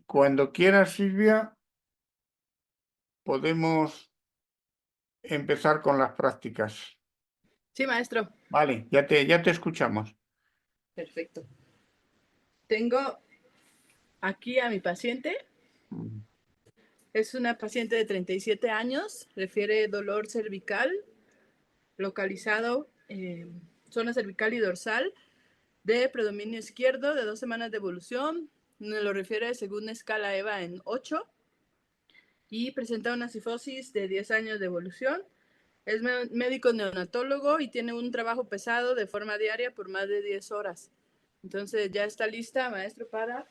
Cuando quieras, Silvia, podemos empezar con las prácticas. Sí, maestro. Vale, ya te escuchamos. Perfecto. Tengo aquí a mi paciente. Mm. Es una paciente de 37 años. Refiere dolor cervical localizado zona cervical y dorsal de predominio izquierdo de 2 semanas de evolución. Nos lo refiere según escala EVA en 8 y presenta una cifosis de 10 años de evolución. Es médico neonatólogo y tiene un trabajo pesado de forma diaria por más de 10 horas. Entonces ya está lista, maestro, para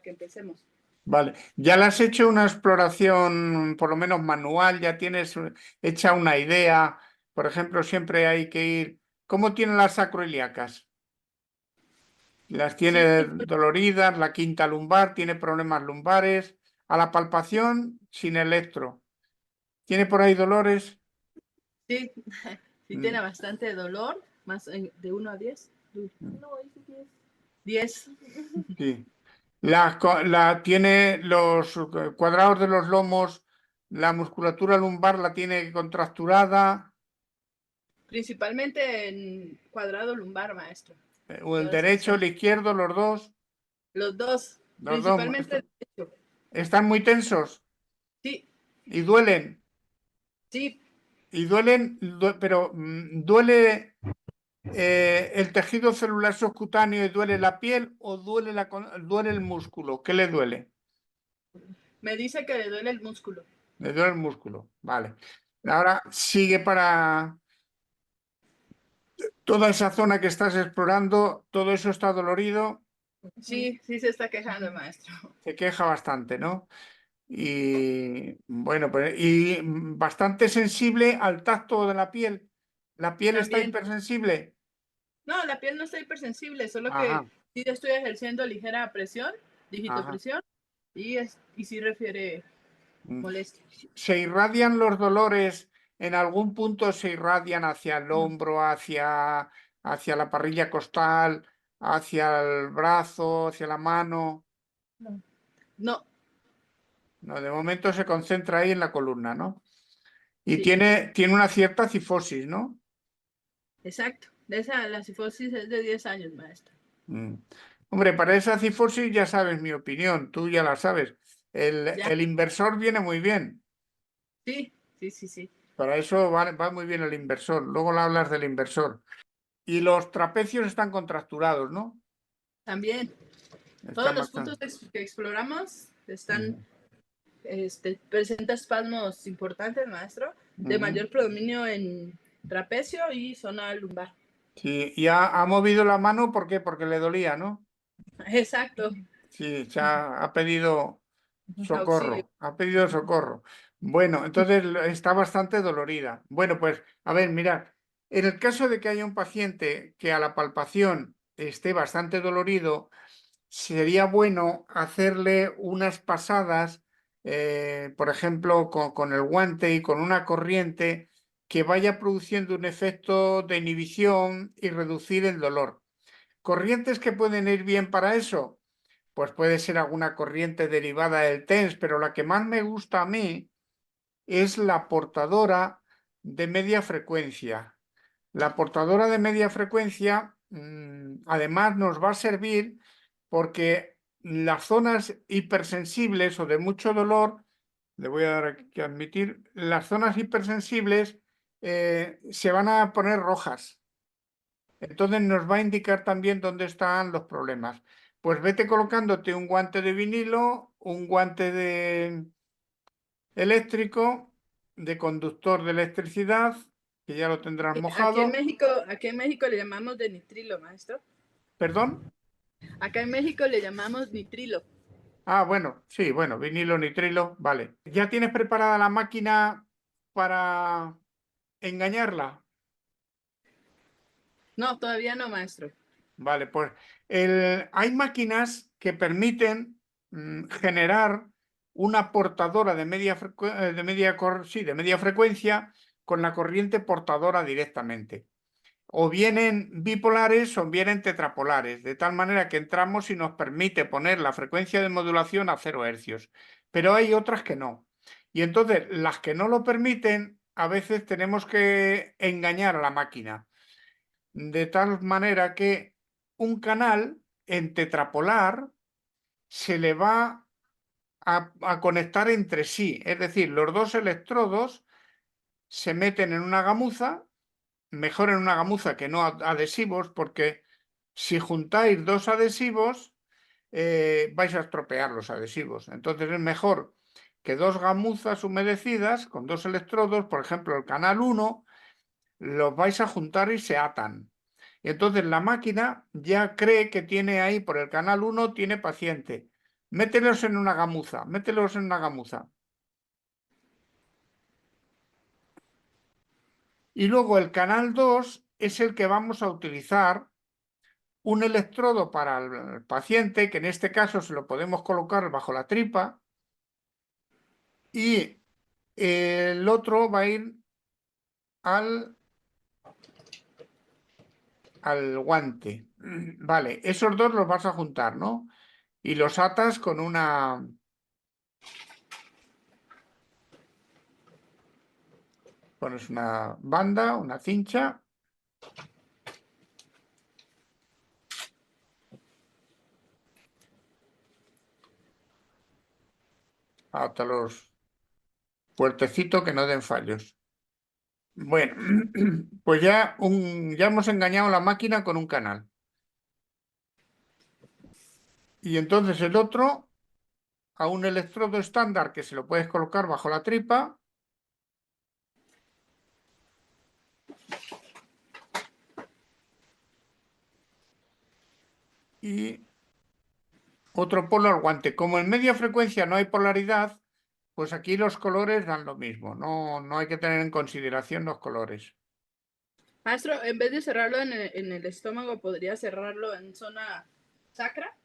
que empecemos. Vale, ya le has hecho una exploración, por lo menos manual, ya tienes hecha una idea. Por ejemplo, siempre hay que ir. ¿Cómo tienen las sacroiliacas? Las Sí, tiene doloridas, la quinta lumbar, tiene problemas lumbares. A la palpación, sin electro. ¿Tiene por ahí dolores? sí, sí Mm, tiene bastante dolor, más de 1 a 10. mm, No, es 10. 10. sí. Tiene los cuadrados de los lomos, la musculatura lumbar la tiene contracturada, Principalmente en cuadrado lumbar, maestro. o el Toda esa derecho, zona. el izquierdo, los dos. Los dos, Los dos principalmente el derecho. están muy tensos Sí, y duelen. sí, Y duelen, pero duele el tejido celular subcutáneo y duele la piel o duele el músculo. ¿Qué le duele? me dice que le duele el músculo. Le duele el músculo. Vale. Ahora sigue para toda esa zona que estás explorando, todo eso está dolorido, Sí, sí se está quejando, maestro. te queja bastante, ¿no? Y bueno, pues, y bastante sensible al tacto de la piel. ¿La piel está También. hipersensible? No, la piel no está hipersensible, solo que Ajá, sí estoy ejerciendo ligera presión, ajá. digitopresión, y sí refiere Mm. molestia. ¿Se irradian los dolores en algún punto? ¿Se irradian hacia el No, hombro, hacia la parrilla costal, hacia el brazo, hacia la mano? no. No, No, de momento se concentra ahí en la columna, ¿no? Y sí, tiene una cierta cifosis, ¿no? exacto. La cifosis es de 10 años, maestro. Mm. Hombre, para esa cifosis ya sabes mi opinión, tú ya la sabes. Ya, El inversor viene muy bien. sí, sí, sí, sí. Para eso va muy bien el inversor. Luego le hablas del inversor. Y los trapecios están contracturados, ¿no? También, todos Están los puntos bastante. que exploramos están, Ujú, presenta espasmos importantes, maestro, de ujú. mayor predominio en trapecio y zona lumbar. Sí, y ha movido la mano, ¿por qué? Porque le dolía, ¿no? Exacto, Sí, ha pedido auxilio. socorro, ha pedido socorro. Bueno, entonces está bastante dolorida. Bueno, pues, a ver, mirad, en el caso de que haya un paciente que a la palpación esté bastante dolorido, sería bueno hacerle unas pasadas, por ejemplo, con el guante y con una corriente que vaya produciendo un efecto de inhibición y reducir el dolor. ¿Corrientes que pueden ir bien para eso? Pues puede ser alguna corriente derivada del TENS, pero la que más me gusta a mí es la portadora de media frecuencia. La portadora de media frecuencia, además, nos va a servir porque las zonas hipersensibles o de mucho dolor, le voy a dar aquí que admitir, las zonas hipersensibles se van a poner rojas. Entonces nos va a indicar también dónde están los problemas. Pues vete colocándote un guante de vinilo, un guante de eléctrico, de conductor de electricidad, que ya lo tendrás mojado. Aquí en México le llamamos de nitrilo, maestro. ¿Perdón? Acá en México le llamamos nitrilo. Ah, bueno, sí, bueno, vinilo, nitrilo, vale. ¿Ya tienes preparada la máquina para engañarla? No, todavía no, maestro. Vale, pues hay máquinas que permiten generar una portadora de sí, de media frecuencia con la corriente portadora directamente. o vienen bipolares o vienen tetrapolares, de tal manera que entramos y nos permite poner la frecuencia de modulación a 0 hercios, pero hay otras que no. Y entonces las que no lo permiten, a veces tenemos que engañar a la máquina, de tal manera que un canal en tetrapolar se le va a conectar entre sí, es decir, los dos electrodos se meten en una gamuza, mejor en una gamuza que no adhesivos, porque si juntáis dos adhesivos, vais a estropear los adhesivos. Entonces es mejor que dos gamuzas humedecidas con dos electrodos, por ejemplo, el canal 1, los vais a juntar y se atan. Y entonces la máquina ya cree que tiene ahí por el canal 1, tiene paciente. Mételos en una gamuza, mételos en una gamuza. Y luego el canal 2 es el que vamos a utilizar un electrodo para el paciente, que en este caso se lo podemos colocar bajo la tripa, y el otro va a ir al, al guante. Vale, esos dos los vas a juntar, ¿no? Y los atas con una... Pones una banda, una cincha. Átalos fuertecito que no den fallos. Bueno, pues ya hemos engañado a la máquina con un canal. Y entonces el otro, a un electrodo estándar que se lo puedes colocar bajo la tripa. Y otro polo al guante. Como en media frecuencia no hay polaridad, pues aquí los colores dan lo mismo. No hay que tener en consideración los colores. Maestro, en vez de cerrarlo en el estómago, ¿podría cerrarlo en zona sacra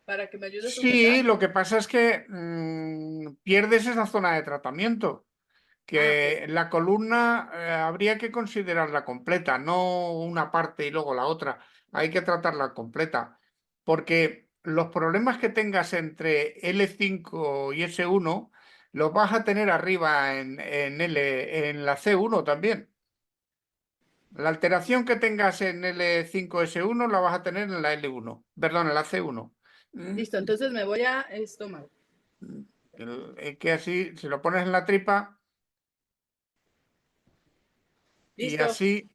para que me ayude a Sí, sujetar? lo que pasa es que pierdes esa zona de tratamiento, Ah, ok. que la columna habría que considerarla completa, no una parte y luego la otra. Hay que tratarla completa, porque los problemas que tengas entre L5 y S1 los vas a tener arriba en la C1 también. La alteración que tengas en L5S1 la vas a tener en la L1, perdón, en la C1. Listo, entonces me voy a estómago. Que así, si lo pones en la tripa y Listo. así,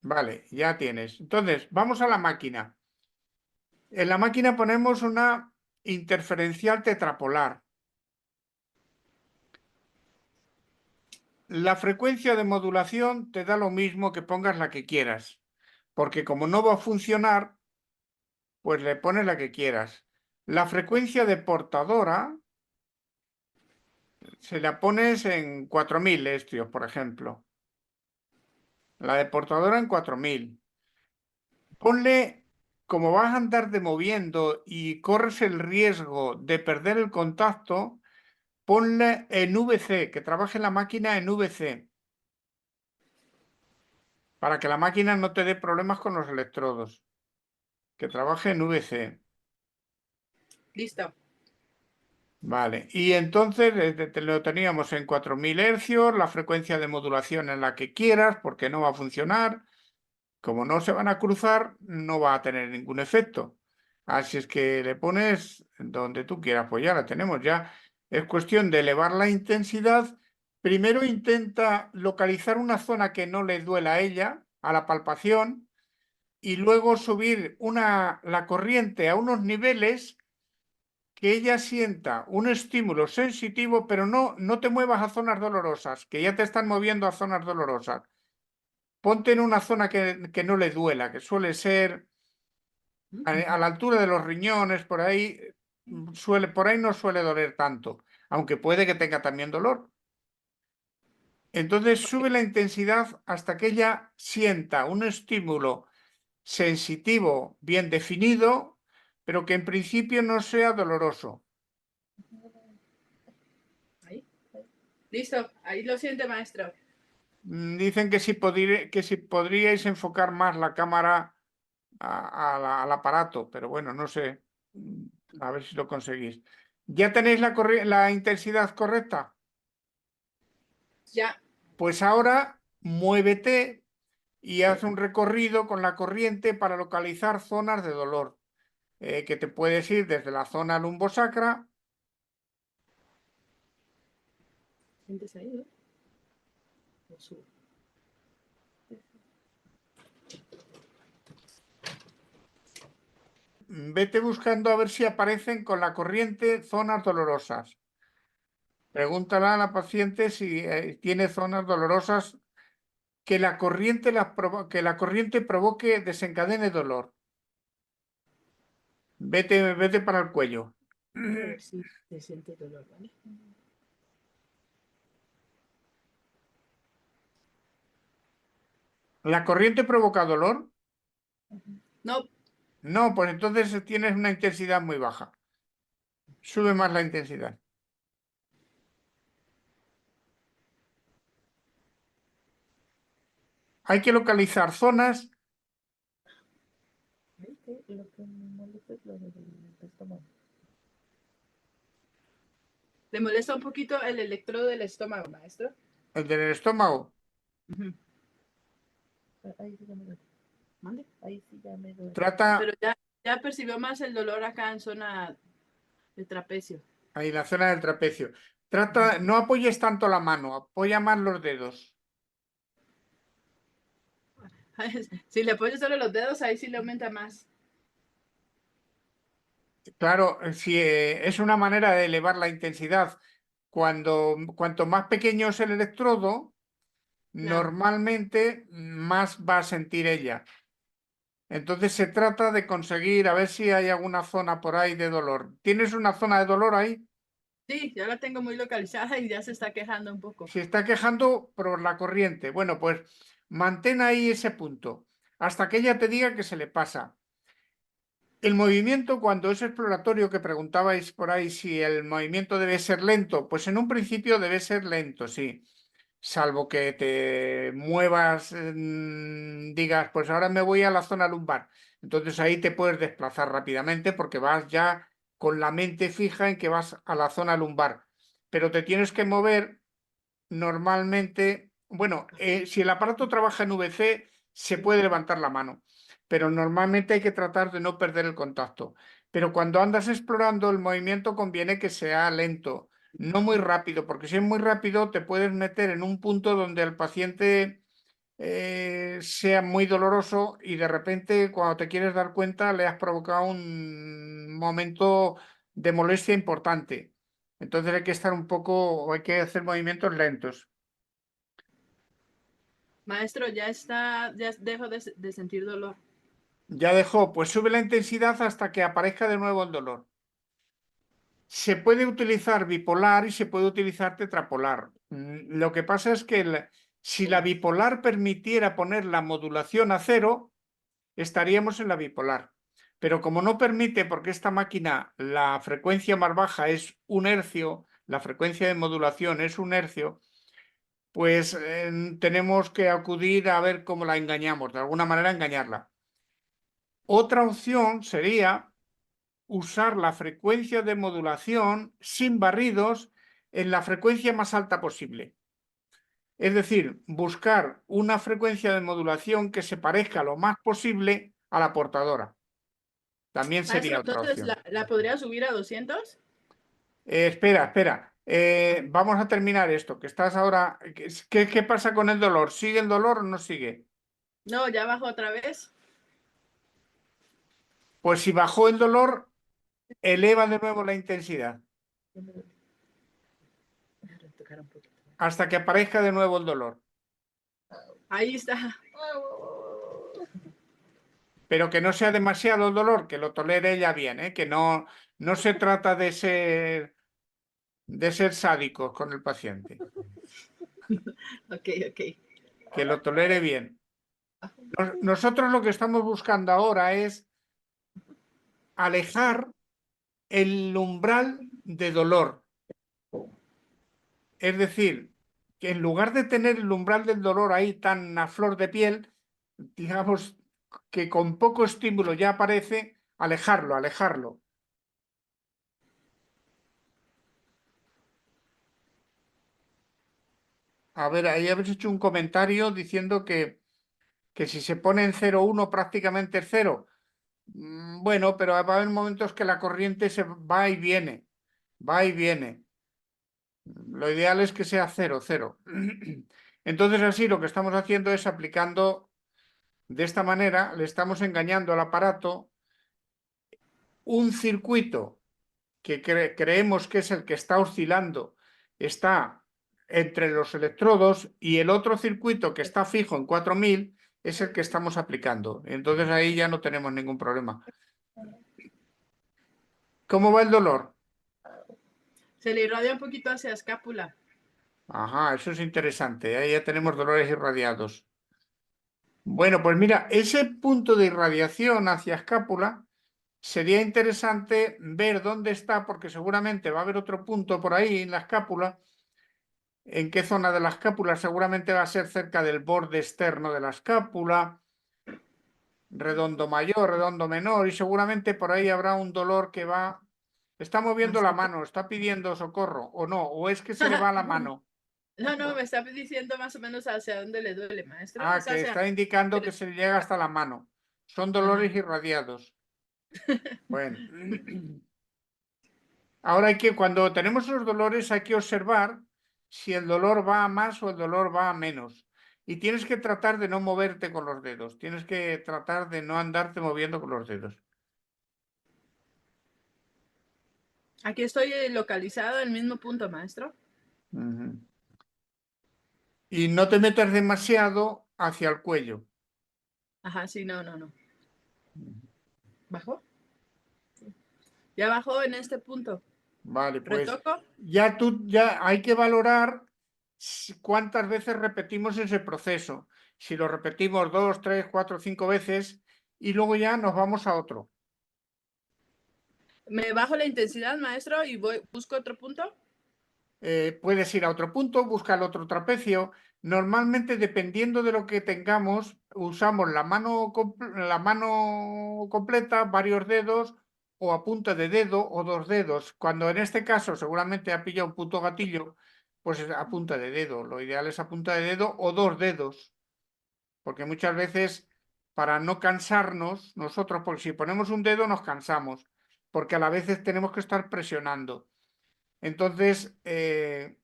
vale, ya tienes. Entonces, vamos a la máquina. En la máquina ponemos una interferencial tetrapolar. La frecuencia de modulación te da lo mismo que pongas la que quieras, porque como no va a funcionar, pues le pones la que quieras. La frecuencia de portadora se la pones en 4000 estrios, por ejemplo. La de portadora en 4000. Ponle, como vas a andar de moviendo y corres el riesgo de perder el contacto, ponle en VC, que trabaje la máquina en VC, para que la máquina no te dé problemas con los electrodos, que trabaje en VC. Listo. Vale, y entonces lo teníamos en 4000 hercios, la frecuencia de modulación en la que quieras, porque no va a funcionar. Como no se van a cruzar, no va a tener ningún efecto. Así es que le pones donde tú quieras, pues ya la tenemos ya. Es cuestión de elevar la intensidad. Primero intenta localizar una zona que no le duela a ella, a la palpación, y luego subir la corriente a unos niveles que ella sienta un estímulo sensitivo, pero no te muevas a zonas dolorosas, que ya te están moviendo a zonas dolorosas. Ponte en una zona que no le duela, que suele ser a la altura de los riñones, por ahí, por ahí no suele doler tanto, aunque puede que tenga también dolor. Entonces sube la intensidad hasta que ella sienta un estímulo sensitivo bien definido, pero que en principio no sea doloroso. Ahí. Listo. Ahí lo siente, maestro. Dicen que si podríais enfocar más la cámara al aparato, pero bueno, no sé. A ver si lo conseguís. ¿Ya tenéis la intensidad correcta? Ya. Pues ahora muévete y haz un recorrido con la corriente para localizar zonas de dolor, que te puedes ir desde la zona lumbosacra. ¿Sientes ahí, no? Lo subo. Vete buscando a ver si aparecen con la corriente zonas dolorosas. Pregúntale a la paciente si tiene zonas dolorosas que la corriente provoque, desencadene dolor. Vete para el cuello. Voy a ver si se siente dolor, ¿vale? ¿La corriente provoca dolor? No, No, pues entonces tienes una intensidad muy baja. Sube más la intensidad. Hay que localizar zonas. ¿viste? Lo que me molesta es lo del estómago. ¿Le molesta un poquito el electrodo del estómago, maestro? El del estómago. Ujú. Ahí sí ya me duele. ¿Mande? Ahí sí ya me duele. Pero Trata ya percibió más el dolor acá en zona de trapecio. ahí la zona del trapecio. Ujú. No apoyes tanto la mano, apoya más los dedos. Si le apoyo solo los dedos, ahí sí le aumenta más. Claro, si es una manera de elevar la intensidad. Cuanto más pequeño es el electrodo, Ya. normalmente más va a sentir ella. Entonces se trata de conseguir a ver si hay alguna zona por ahí de dolor. ¿Tienes una zona de dolor ahí? Sí, ya la tengo muy localizada y ya se está quejando un poco. Se está quejando por la corriente. Bueno, pues mantén ahí ese punto hasta que ella te diga que se le pasa. El movimiento, cuando es exploratorio, que preguntabais por ahí si el movimiento debe ser lento, pues en un principio debe ser lento, sí. Salvo que te muevas, digas, pues ahora me voy a la zona lumbar. Entonces ahí te puedes desplazar rápidamente porque vas ya con la mente fija en que vas a la zona lumbar. Pero te tienes que mover normalmente, bueno, si el aparato trabaja en VC, se puede levantar la mano, pero normalmente hay que tratar de no perder el contacto. Pero cuando andas explorando, el movimiento conviene que sea lento, no muy rápido, porque si es muy rápido te puedes meter en un punto donde el paciente sea muy doloroso y de repente cuando te quieres dar cuenta le has provocado un momento de molestia importante. Entonces hay que estar un poco, hay que hacer movimientos lentos. Maestro, ya está, ya dejo de sentir dolor. Ya dejó, pues sube la intensidad hasta que aparezca de nuevo el dolor. Se puede utilizar bipolar y se puede utilizar tetrapolar. Lo que pasa es que si la bipolar permitiera poner la modulación a cero, estaríamos en la bipolar. Pero como no permite, porque esta máquina, la frecuencia más baja es un hercio, la frecuencia de modulación es un hercio, pues tenemos que acudir a ver cómo la engañamos, de alguna manera engañarla. Otra opción sería usar la frecuencia de modulación sin barridos en la frecuencia más alta posible. Es decir, buscar una frecuencia de modulación que se parezca lo más posible a la portadora. También Maestro, sería otra entonces, opción. ¿la podría subir a 200? Espera. Vamos a terminar esto, que estás ahora. ¿Qué pasa con el dolor? ¿Sigue el dolor o no sigue? No, ya bajó otra vez. Pues si bajó el dolor, eleva de nuevo la intensidad Ya me duele. Déjame tocar un poquito. hasta que aparezca de nuevo el dolor. Ahí está. Pero que no sea demasiado el dolor, que lo tolere ella bien, ¿eh? Que no se trata de ser sádicos con el paciente, Ok, ok. que lo tolere bien. Nosotros lo que estamos buscando ahora es alejar el umbral de dolor. Es decir, que en lugar de tener el umbral del dolor ahí tan a flor de piel, digamos que con poco estímulo ya aparece, alejarlo, alejarlo. A ver, ahí habéis hecho un comentario diciendo que si se pone en 0,1 prácticamente es cero. Bueno, pero va a haber momentos que la corriente se va y viene, va y viene. Lo ideal es que sea cero, cero. Entonces así lo que estamos haciendo es aplicando de esta manera, le estamos engañando al aparato un circuito que creemos que es el que está oscilando, está entre los electrodos y el otro circuito que está fijo en 4000 es el que estamos aplicando. Entonces ahí ya no tenemos ningún problema. ¿Cómo va el dolor? Se le irradia un poquito hacia escápula. Ajá, eso es interesante. Ahí ya tenemos dolores irradiados. Bueno, pues mira, ese punto de irradiación hacia escápula sería interesante ver dónde está, porque seguramente va a haber otro punto por ahí en la escápula. ¿En qué zona de la escápula? Seguramente va a ser cerca del borde externo de la escápula, redondo mayor, redondo menor, y seguramente por ahí habrá un dolor que va. Está moviendo la mano, está pidiendo socorro, o no, o es que se le va la mano. No, no, me está diciendo más o menos hacia dónde le duele, maestro. Ah, Es que hacia... está indicando que se le llega hasta la mano. Son Ajá. dolores irradiados. Bueno. Ahora hay que, cuando tenemos los dolores, hay que observar si el dolor va a más o el dolor va a menos. Y tienes que tratar de no moverte con los dedos. Tienes que tratar de no andarte moviendo con los dedos. Aquí estoy localizado en el mismo punto, maestro. Ujú. Y no te metas demasiado hacia el cuello. Ajá, sí, no, no, no. ¿Bajó? Ya bajó en este punto. Vale, pues Retoco. ya hay que valorar cuántas veces repetimos ese proceso. Si lo repetimos 2, 3, 4, 5 veces y luego ya nos vamos a otro. Me bajo la intensidad, maestro, y busco otro punto. Puedes ir a otro punto, buscar otro trapecio. Normalmente, dependiendo de lo que tengamos, usamos la mano completa, varios dedos, o a punta de dedo o dos dedos. Cuando en este caso seguramente ha pillado un puto gatillo, pues es a punta de dedo. Lo ideal es a punta de dedo o dos dedos, porque muchas veces, para no cansarnos, nosotros, porque si ponemos un dedo nos cansamos, porque a la vez tenemos que estar presionando. Entonces, Me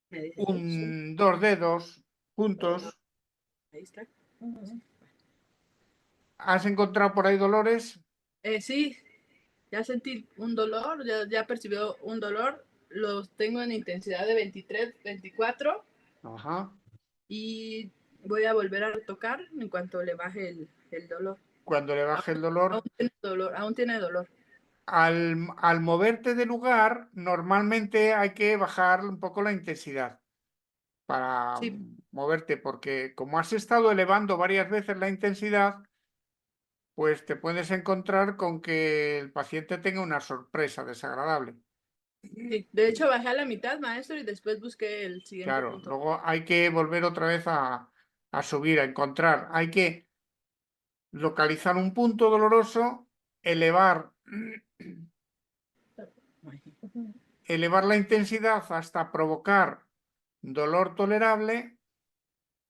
dice, sí, sí, dos dedos juntos. ahí está. ¿Has encontrado por ahí dolores? Sí, ya sentí un dolor, ya percibió un dolor. Los tengo en intensidad de 23, 24 Ajá. y voy a volver a tocar en cuanto le baje el dolor. Cuando le baje el dolor. Aún tiene dolor, aún tiene dolor. Al moverte de lugar, normalmente hay que bajar un poco la intensidad para Sí, moverte, porque como has estado elevando varias veces la intensidad, pues te puedes encontrar con que el paciente tenga una sorpresa desagradable. sí. De hecho, bajé a la mitad, maestro, y después busqué el siguiente Claro, punto. luego hay que volver otra vez a subir, a encontrar. Hay que localizar un punto doloroso, elevar, elevar la intensidad hasta provocar dolor tolerable,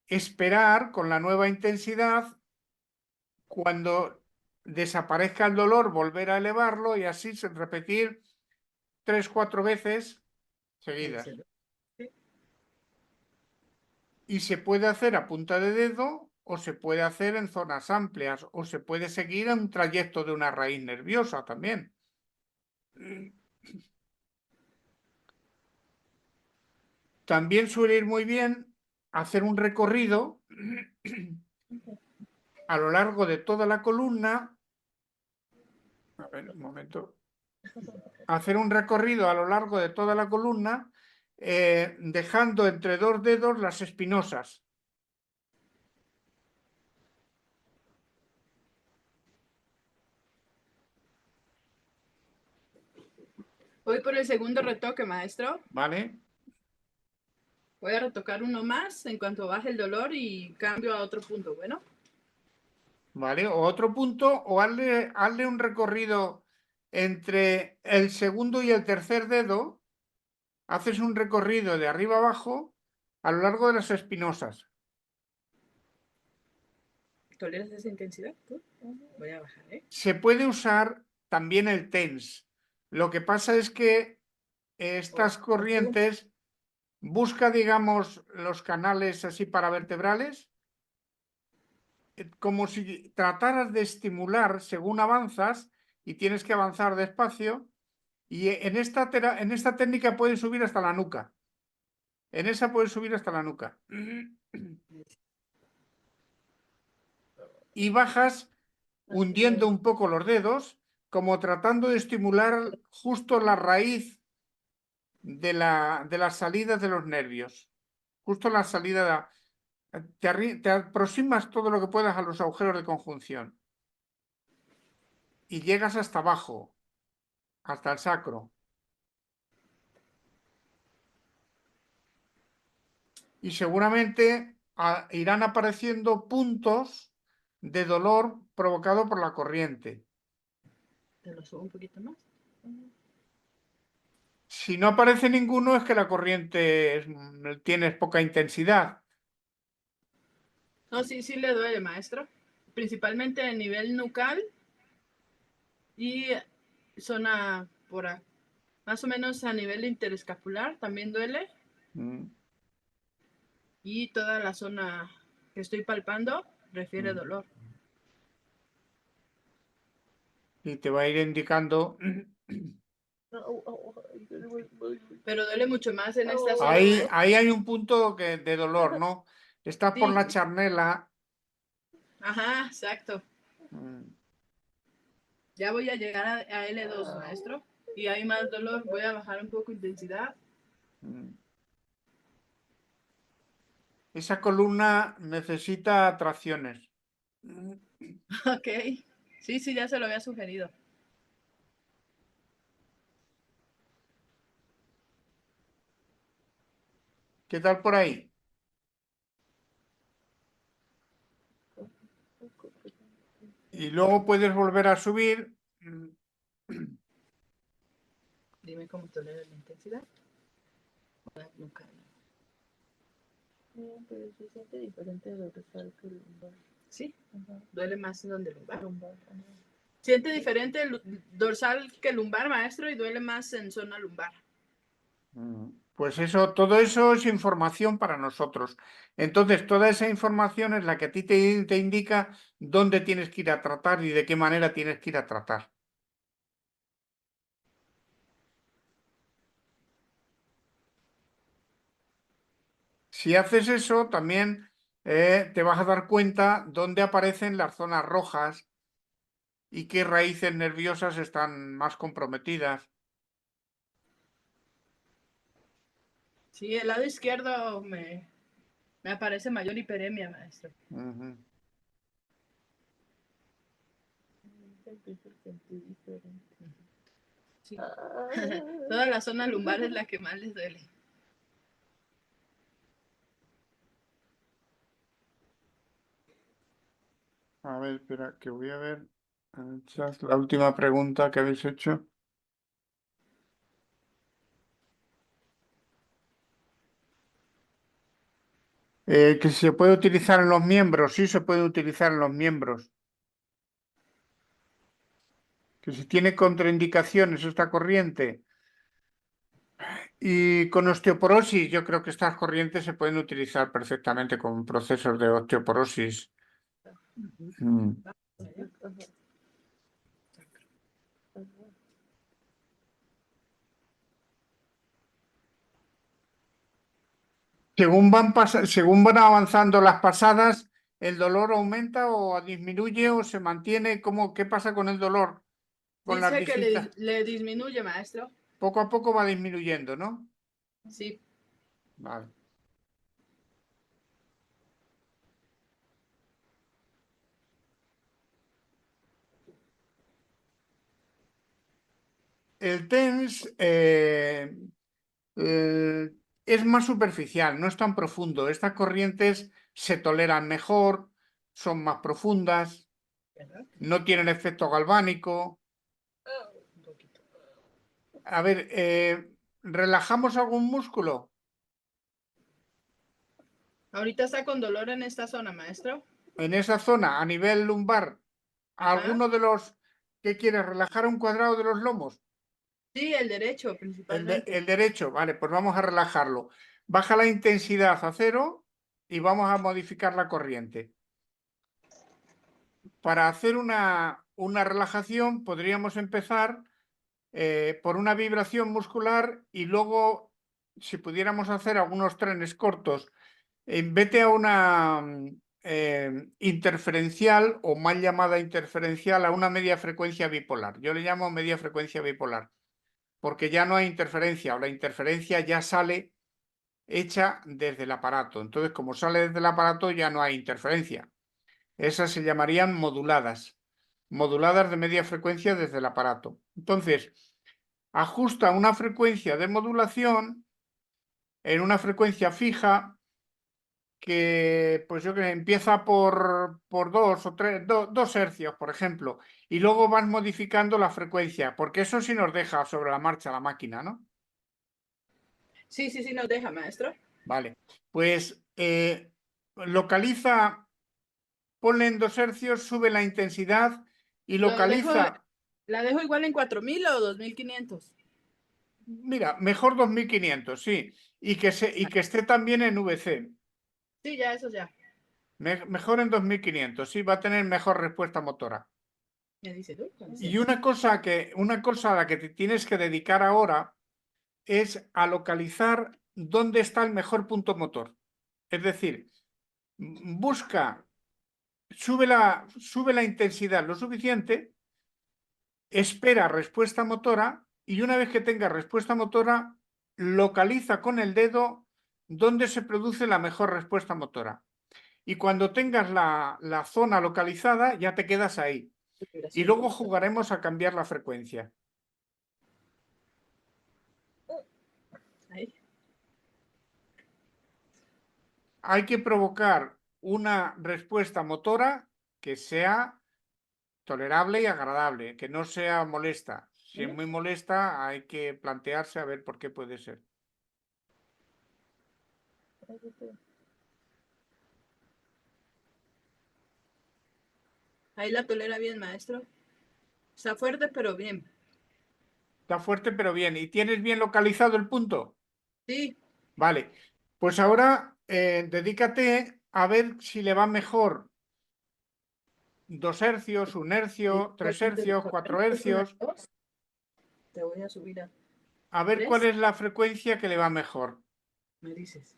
esperar con la nueva intensidad, cuando desaparezca el dolor, volver a elevarlo y así repetir 3, 4 veces Me seguidas. dice, sí. Y se puede hacer a punta de dedo o se puede hacer en zonas amplias o se puede seguir en un trayecto de una raíz nerviosa también. También suele ir muy bien hacer un recorrido a lo largo de toda la columna. A ver, un momento. Hacer un recorrido a lo largo de toda la columna, dejando entre dos dedos las espinosas. Voy por el segundo retoque, maestro. ¿Vale? Voy a retocar uno más en cuanto baje el dolor y cambio a otro punto. Bueno, ¿Vale? O otro punto, o hazle un recorrido entre el segundo y el tercer dedo, haces un recorrido de arriba abajo a lo largo de las espinosas. ¿toleras esa intensidad? ¿Tú? Voy a bajar, ¿eh? Se puede usar también el TENS. Lo que pasa es que estas corrientes busca, digamos, los canales así paravertebrales, como si trataras de estimular según avanzas y tienes que avanzar despacio. Y en esta técnica puedes subir hasta la nuca. En esa puedes subir hasta la nuca. Y bajas hundiendo un poco los dedos, como tratando de estimular justo la raíz de las salidas de los nervios. Justo la salida, te aproximas todo lo que puedas a los agujeros de conjunción. Y llegas hasta abajo, hasta el sacro. Y seguramente irán apareciendo puntos de dolor provocado por la corriente. Te lo subo un poquito más. Si no aparece ninguno es que la corriente tiene poca intensidad. No, sí, sí le duele, maestro. Principalmente a nivel nucal y zona por acá. Más o menos a nivel interescapular también duele. Mm, Y toda la zona que estoy palpando refiere mm. dolor. Y te va a ir indicando. Pero duele mucho más en esta zona, Ahí, maestro. ahí hay un punto de dolor, ¿no? Estás por Sí, la charnela. ajá, exacto. Mm, Ya voy a llegar a L2, maestro. Y hay más dolor. Voy a bajar un poco intensidad. mm. Esa columna necesita tracciones. Ok. Sí, sí, ya se lo había sugerido. ¿Qué tal por ahí? Y luego puedes volver a subir. Dime cómo tolera la intensidad. Nunca. Pero se siente diferente de dorsal que lumbar. Sí, duele más en donde lumbar. Siente diferente el dorsal que lumbar, maestro, y duele más en zona lumbar. Pues eso, todo eso es información para nosotros. Entonces, toda esa información es la que a ti te indica dónde tienes que ir a tratar y de qué manera tienes que ir a tratar. Si haces eso, también te vas a dar cuenta dónde aparecen las zonas rojas y qué raíces nerviosas están más comprometidas. Sí, el lado izquierdo me aparece mayor hiperemia, maestro. Ujú. Sí. Toda la zona lumbar es la que más les duele. A ver, espera, que voy a ver. Esa es la última pregunta que habéis hecho. Que si se puede utilizar en los miembros, sí se puede utilizar en los miembros. Que si tiene contraindicaciones esta corriente y con osteoporosis, yo creo que estas corrientes se pueden utilizar perfectamente con procesos de osteoporosis. Mm. Según van avanzando las pasadas, ¿el dolor aumenta o disminuye o se mantiene? ¿Qué pasa con el dolor? Con las Dice que distintas. le disminuye, maestro. Poco a poco va disminuyendo, ¿no? Sí. Vale. El TENS eh, es más superficial, no es tan profundo. Estas corrientes se toleran mejor, son más profundas, ¿verdad? no tienen efecto galvánico. Un poquito. A ver, ¿relajamos algún músculo? Ahorita está con dolor en esta zona, maestro. En esa zona, a nivel lumbar, Ajá. ¿alguno de los que quieres relajar un cuadrado de los lomos? Sí, el derecho principalmente. El derecho, vale, pues vamos a relajarlo. Baja la intensidad a 0 y vamos a modificar la corriente. Para hacer una relajación podríamos empezar por una vibración muscular y luego, si pudiéramos hacer algunos trenes cortos, vete a una interferencial o mal llamada interferencial, a una media frecuencia bipolar. Yo le llamo media frecuencia bipolar, porque ya no hay interferencia o la interferencia ya sale hecha desde el aparato. Entonces, como sale desde el aparato, ya no hay interferencia. Esas se llamarían moduladas, moduladas de media frecuencia desde el aparato. Entonces, ajusta una frecuencia de modulación en una frecuencia fija que, pues yo que empieza por 2 hercios, por ejemplo, y luego vas modificando la frecuencia, porque eso sí nos deja sobre la marcha la máquina, ¿no? Sí, sí, sí, nos deja, maestro. Vale, pues localiza, ponle en 2 hercios, sube la intensidad y Lo dejo, localiza, la dejo igual en 4000 o 2500. mira, mejor 2500, sí, y que esté también en VC. Sí, ya, eso ya. Mejor en 2500, sí, va a tener mejor respuesta motora. Me dice tú. Y una cosa a la que te tienes que dedicar ahora es a localizar dónde está el mejor punto motor. Es decir, busca, sube la intensidad lo suficiente, espera respuesta motora y una vez que tenga respuesta motora, localiza con el dedo dónde se produce la mejor respuesta motora. Y cuando tengas la zona localizada, ya te quedas ahí. Y luego jugaremos a cambiar la frecuencia. Ahí. Hay que provocar una respuesta motora que sea tolerable y agradable, que no sea molesta. Si es muy molesta, hay que plantearse a ver por qué puede ser. Ahí la tolera bien, maestro. Está fuerte, pero bien. Está fuerte, pero bien. ¿Y tienes bien localizado el punto? Sí. Vale. Pues ahora dedícate a ver si le va mejor 2 hercios, 1 hercio, 3 hercios, 4 hercios. Te voy a subir a A ver cuál 3. es la frecuencia que le va mejor. Me dices.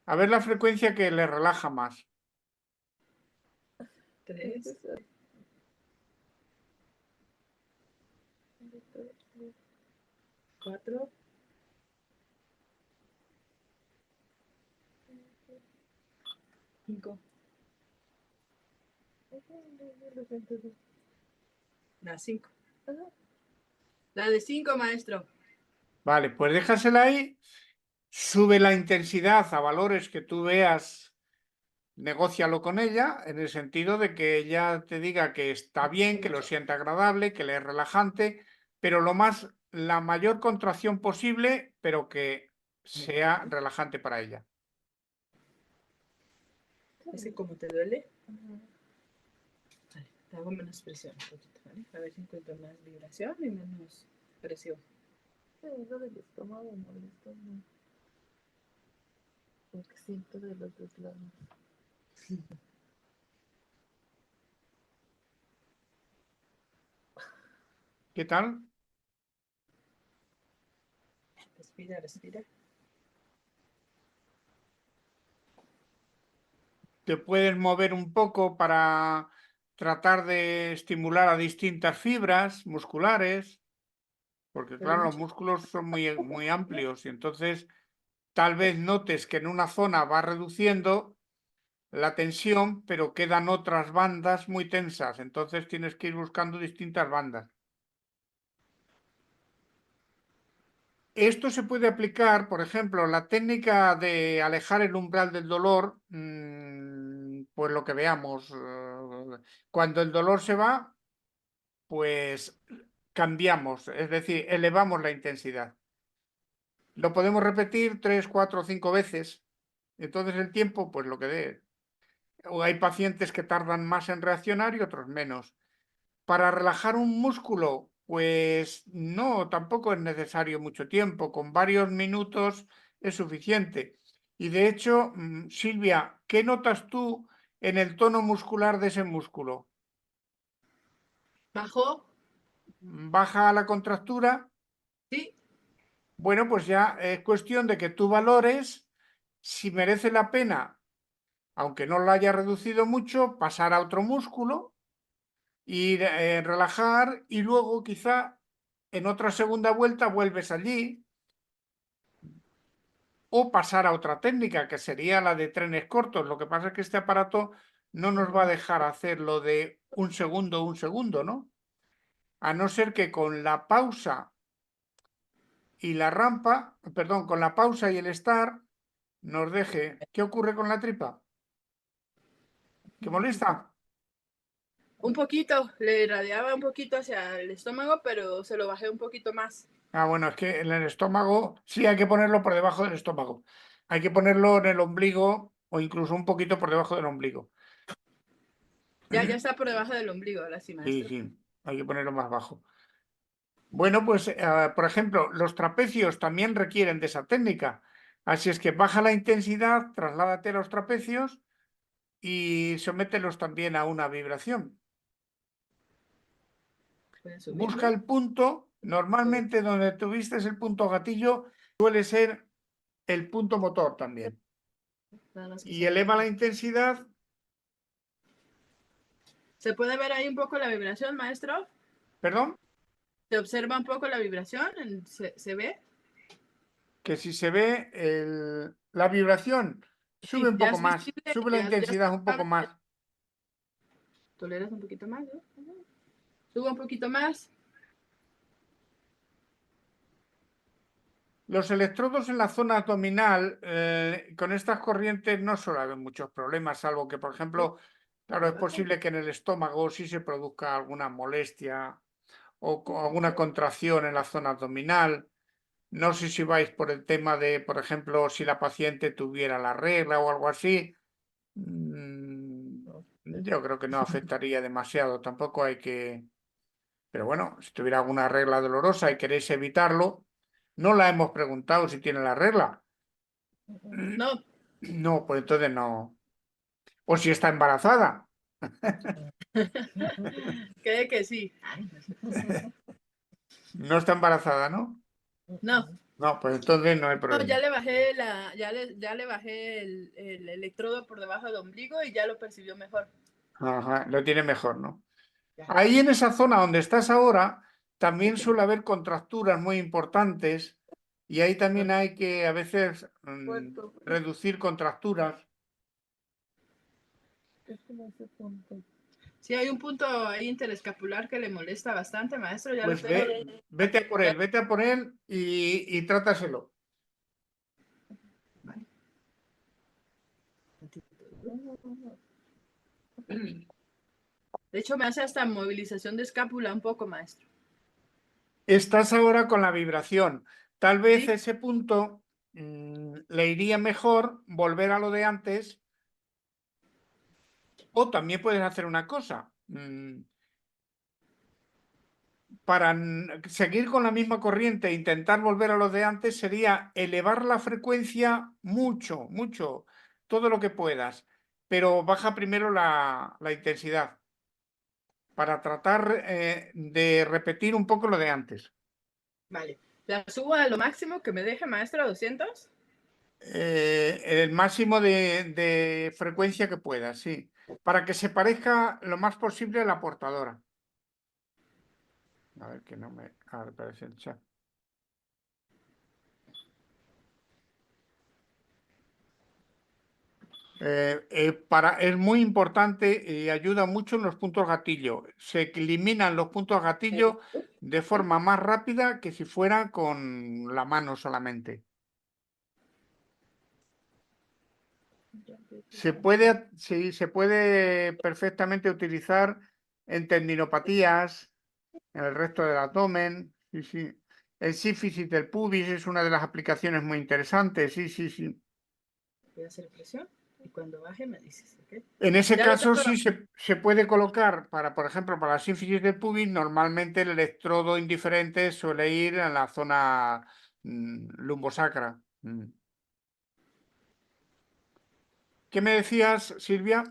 A ver la frecuencia que le relaja más. 3. 4. 5. La 5. La de 5, maestro. Vale, pues déjasela ahí. Sube la intensidad a valores que tú veas, negócialo con ella, en el sentido de que ella te diga que está bien, que lo siente agradable, que le es relajante, pero la mayor contracción posible, pero que sea relajante para ella. Es que como te duele, vale, te hago menos presión un poquito, ¿vale? A ver si encuentro más vibración y menos presión. Sí, lo del estómago molesta mucho. Lo que siento de los dos lados. ¿Qué tal? Respira, respira. Te puedes mover un poco para tratar de estimular a distintas fibras musculares, porque claro, los músculos son muy, muy amplios y entonces tal vez notes que en una zona va reduciendo la tensión, pero quedan otras bandas muy tensas, entonces tienes que ir buscando distintas bandas. Esto se puede aplicar, por ejemplo, la técnica de alejar el umbral del dolor, pues lo que veamos, cuando el dolor se va, pues cambiamos, es decir, elevamos la intensidad. Lo podemos repetir 3, 4 o 5 veces. Entonces el tiempo, pues lo que dé. O hay pacientes que tardan más en reaccionar y otros menos. Para relajar un músculo, pues no, tampoco es necesario mucho tiempo. Con varios minutos es suficiente. Y de hecho, Silvia, ¿qué notas tú en el tono muscular de ese músculo? ¿Bajó? ¿Baja la contractura? Sí. Bueno, pues ya es cuestión de que tú valores si merece la pena, aunque no lo haya reducido mucho, pasar a otro músculo y relajar y luego quizá en otra segunda vuelta vuelves allí o pasar a otra técnica que sería la de trenes cortos. Lo que pasa es que este aparato no nos va a dejar hacerlo de un segundo, ¿no? A no ser que con la pausa y la rampa, perdón, con la pausa y el start nos deje. ¿Qué ocurre con la tripa? ¿Qué molesta? Un poquito, le irradiaba un poquito hacia el estómago, pero se lo bajé un poquito más. Ah, bueno, es que en el estómago sí hay que ponerlo por debajo del estómago. Hay que ponerlo en el ombligo o incluso un poquito por debajo del ombligo. Ya está por debajo del ombligo, ahora sí, Sí, maestro. sí, hay que ponerlo más bajo. Bueno, pues, por ejemplo, los trapecios también requieren de esa técnica. Así es que baja la intensidad, trasládate a los trapecios y somételos también a una vibración. Voy a Busca subirlo. el punto, normalmente donde tuviste el punto gatillo suele ser el punto motor también. Nada más que Y se vea. eleva la intensidad. ¿Se puede ver ahí un poco la vibración, maestro? ¿Perdón? ¿Se observa un poco la vibración? ¿Se ve? Que si se ve la vibración, sube Sí, un ya poco es más, visible, sube la ya está intensidad un poco estable. más. ¿Toleras un poquito más? ¿No? Subo un poquito más. Los electrodos en la zona abdominal, con estas corrientes no suele haber muchos problemas, salvo que, por ejemplo, claro, es posible que en el estómago sí se produzca alguna molestia o alguna contracción en la zona abdominal. No sé si vais por el tema de, por ejemplo, si la paciente tuviera la regla o algo así. Yo creo que no afectaría demasiado, tampoco hay que... Pero bueno, si tuviera alguna regla dolorosa y queréis evitarlo, no la hemos preguntado si tiene la regla. No, No, pues entonces no. O si está embarazada. cree que sí. No está embarazada, ¿no? No, No, pues entonces no hay no, problema. ya le bajé ya le bajé el electrodo por debajo del ombligo y ya lo percibió mejor. Ajá, lo tiene mejor, ¿no? Ahí en esa zona donde estás ahora, también suele haber contracturas muy importantes y ahí también hay que a veces Puerto. reducir contracturas. Es como ese punto. Sí, hay un punto ahí interescapular que le molesta bastante, maestro. Ya lo Pues estoy. vete a por él, vete a por él y trátaselo. De hecho, me hace hasta movilización de escápula un poco, maestro. Estás ahora con la vibración. Tal vez Sí, ese punto le iría mejor volver a lo de antes o también puedes hacer una cosa. Para seguir con la misma corriente e intentar volver a lo de antes sería elevar la frecuencia mucho, mucho, todo lo que puedas, pero baja primero la intensidad para tratar de repetir un poco lo de antes. vale. La subo a lo máximo que me deje, maestro, a 200. El máximo de frecuencia que puedas, sí, para que se parezca lo más posible a la portadora. A ver que no me... Ahora aparece el chat. Es muy importante y ayuda mucho en los puntos gatillo. Se eliminan los puntos gatillo de forma más rápida que si fuera con la mano solamente. Se puede perfectamente utilizar en tendinopatías, en el resto del abdomen. Sí, sí. El sífisis del pubis es una de las aplicaciones muy interesantes. Sí, sí, sí. Voy a hacer presión y cuando baje me dices, ¿ok? En ese Ya lo caso tengo. sí se puede colocar para, por ejemplo, para la sínfisis del pubis, normalmente el electrodo indiferente suele ir en la zona lumbosacra. ¿Qué me decías, Silvia?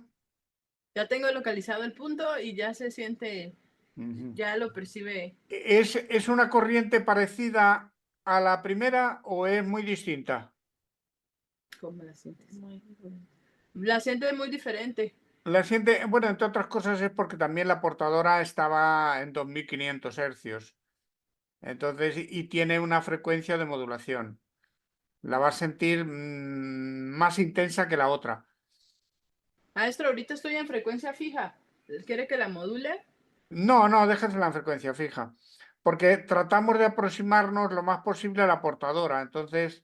Ya tengo localizado el punto y ya se siente, Ujú. ya lo percibe. ¿Es una corriente parecida a la primera o es muy distinta? ¿Cómo la sientes? La siente muy diferente. La siente, bueno, entre otras cosas es porque también la portadora estaba en 2500 hercios. Entonces, y tiene una frecuencia de modulación. La va a sentir más intensa que la otra. Maestro, ahorita estoy en frecuencia fija. ¿Quiere que la module? No, no, déjensela en frecuencia fija. Porque tratamos de aproximarnos lo más posible a la portadora. Entonces,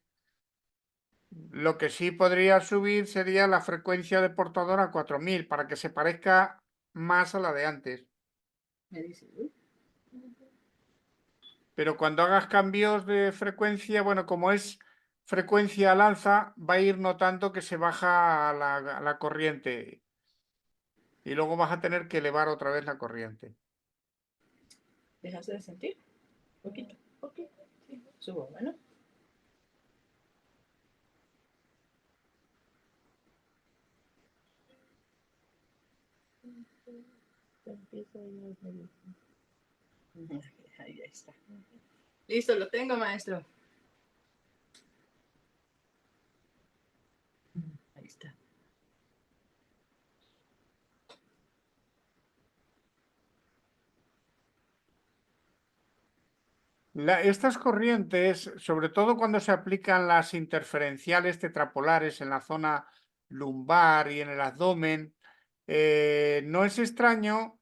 lo que sí podría subir sería la frecuencia de portadora a 4000 para que se parezca más a la de antes. Me dice, uy, Pero cuando hagas cambios de frecuencia, bueno, como es frecuencia al alza, va a ir notando que se baja la corriente y luego vas a tener que elevar otra vez la corriente. ¿dejaste de sentir? Poquito. Ok. Sí. Subo, bueno. Ahí está. Listo, lo tengo, maestro. Ahí está. Estas corrientes, sobre todo cuando se aplican las interferenciales tetrapolares en la zona lumbar y en el abdomen, no es extraño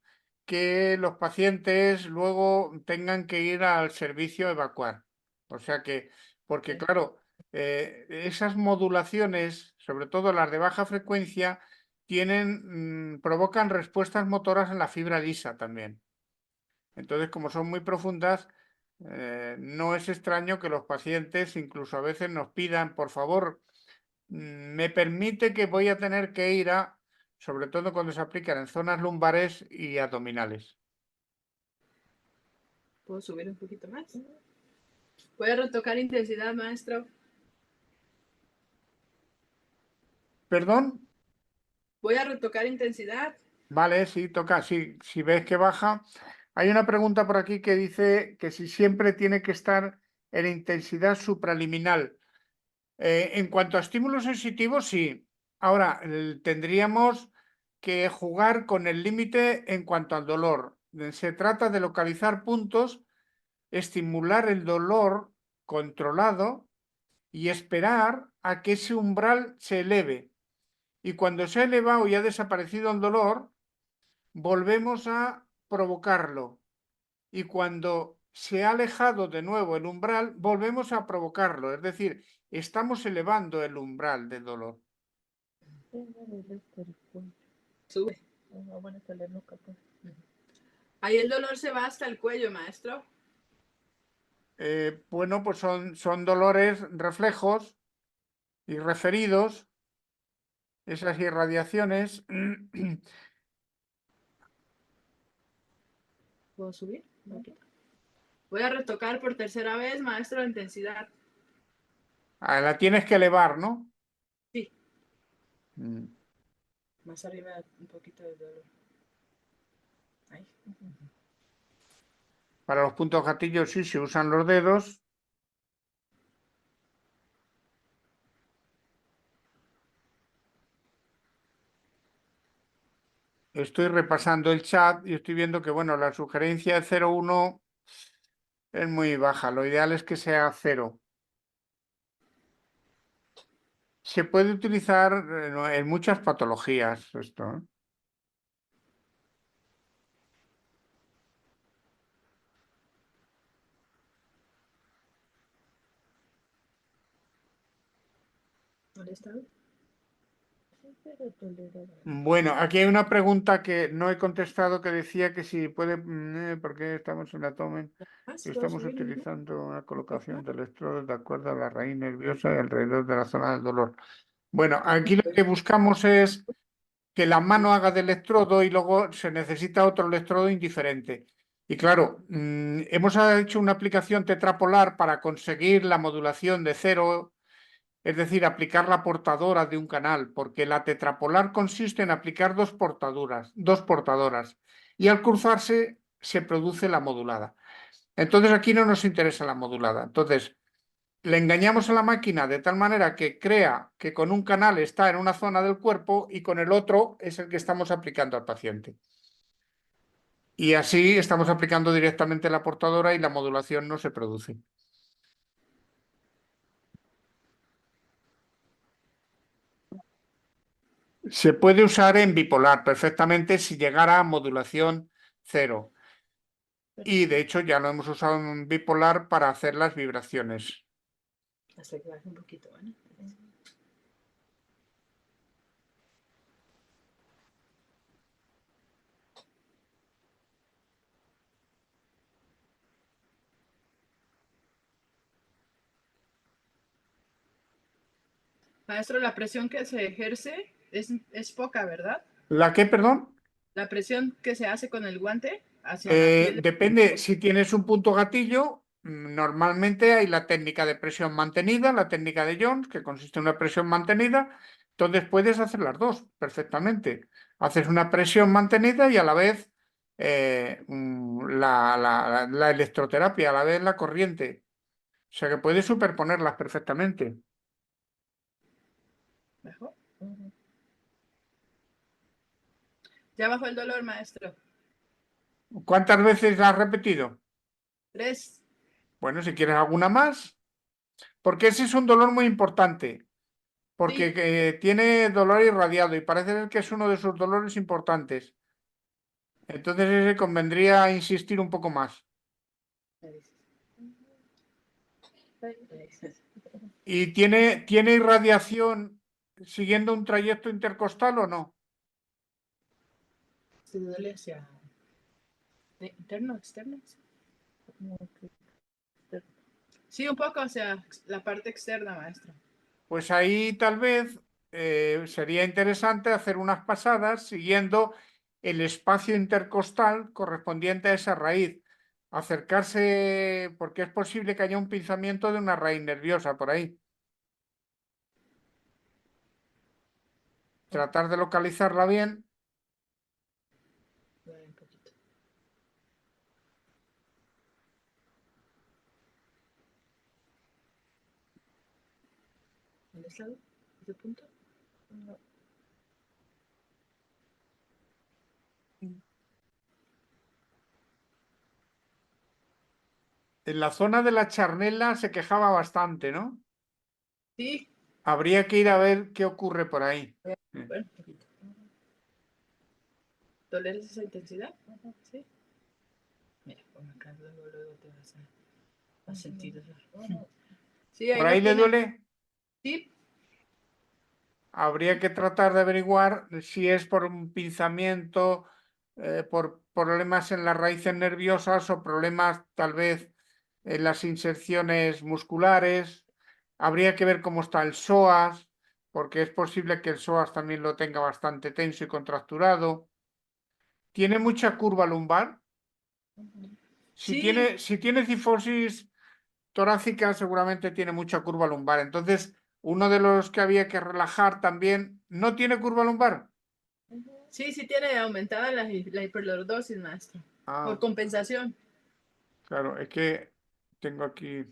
que los pacientes luego tengan que ir al servicio a evacuar. O sea que, porque claro, esas modulaciones, sobre todo las de baja frecuencia, provocan respuestas motoras en la fibra lisa también. Entonces, como son muy profundas, no es extraño que los pacientes incluso a veces nos pidan, por favor, me permite que voy a tener que ir a, sobre todo cuando se aplican en zonas lumbares y abdominales. ¿Puedo subir un poquito más? Voy a retocar intensidad, maestro. ¿Perdón? Voy a retocar intensidad. Vale, sí, toca, sí, si ves que baja. Hay una pregunta por aquí que dice que si siempre tiene que estar en intensidad supraliminal. En cuanto a estímulos sensitivos, sí. Ahora, tendríamos que jugar con el límite en cuanto al dolor. Se trata de localizar puntos, estimular el dolor controlado y esperar a que ese umbral se eleve. Y cuando se ha elevado y ha desaparecido el dolor, volvemos a provocarlo. Y cuando se ha alejado de nuevo el umbral, volvemos a provocarlo. Es decir, estamos elevando el umbral del dolor. Sube. Ahí el dolor se va hasta el cuello, maestro. Bueno, pues son dolores reflejos y referidos, esas irradiaciones. ¿Puedo subir? Voy a retocar por tercera vez, maestro, la intensidad. La tienes que elevar, ¿no? Sí. Mm. Más arriba un poquito de dolor. Ahí. Para los puntos gatillos sí se usan los dedos. Estoy repasando el chat y estoy viendo que, bueno, la sugerencia de 0,1 es muy baja. Lo ideal es que sea 0. Se puede utilizar en muchas patologías esto, ¿eh? ¿Dónde está? Sí, pero tolerable. Bueno, aquí hay una pregunta que no he contestado que decía que si puede, porque estamos en la toma, estamos utilizando una colocación de electrodos de acuerdo a la raíz nerviosa y alrededor de la zona del dolor. Bueno, aquí lo que buscamos es que la mano haga de electrodo y luego se necesita otro electrodo indiferente. Y claro, hemos hecho una aplicación tetrapolar para conseguir la modulación de cero, es decir, aplicar la portadora de un canal, porque la tetrapolar consiste en aplicar dos portadoras, y al cruzarse se produce la modulada. Entonces aquí no nos interesa la modulada. Entonces, le engañamos a la máquina de tal manera que crea que con un canal está en una zona del cuerpo y con el otro es el que estamos aplicando al paciente. Y así estamos aplicando directamente la portadora y la modulación no se produce. Se puede usar en bipolar perfectamente si llegara a modulación cero. Y de hecho ya lo hemos usado en bipolar para hacer las vibraciones. Hasta que baje un poquito, ¿vale? Maestro, la presión que se ejerce es poca, ¿verdad? ¿La qué, perdón? La presión que se hace con el guante hacia la piel. Depende, si tienes un punto gatillo, normalmente hay la técnica de presión mantenida, la técnica de Jones, que consiste en una presión mantenida, entonces puedes hacer las dos perfectamente. Haces una presión mantenida y a la vez la electroterapia, a la vez la corriente. O sea que puedes superponerlas perfectamente. ¿Bajó? Ya bajó el dolor, maestro. ¿Cuántas veces la has repetido? 3. Bueno, si quieres alguna más, porque ese es un dolor muy importante. Porque Sí. tiene dolor irradiado y parece ser que es uno de sus dolores importantes. Entonces ese convendría insistir un poco más. ¿Y tiene irradiación siguiendo un trayecto intercostal o no? Se duele hacia interno, externo. Sí, un poco hacia la parte externa, maestro. Pues ahí tal vez sería interesante hacer unas pasadas siguiendo el espacio intercostal correspondiente a esa raíz. Acercarse, porque es posible que haya un pinzamiento de una raíz nerviosa por ahí. Tratar de localizarla bien. Duele un poquito. ¿Dónde está? ¿Ese punto? No. En la zona de la charnela se quejaba bastante, ¿no? Sí. Habría que ir a ver qué ocurre por ahí. Bueno, un poquito. ¿Toleras esa intensidad? Sí. Mira, pon acá, luego te vas a sentir dolor. Sí, ahí ¿Por lo ahí le tiene. duele? Sí. Habría que tratar de averiguar si es por un pinzamiento, por problemas en las raíces nerviosas o problemas tal vez en las inserciones musculares. Habría que ver cómo está el psoas, porque es posible que el psoas también lo tenga bastante tenso y contracturado. ¿Tiene mucha curva lumbar? Sí. Si tiene cifosis torácica, seguramente tiene mucha curva lumbar. Entonces, uno de los que había que relajar también, ¿no tiene curva lumbar? Sí, sí tiene aumentada la hiperlordosis, maestro. Por Ah, compensación. claro, es que tengo aquí.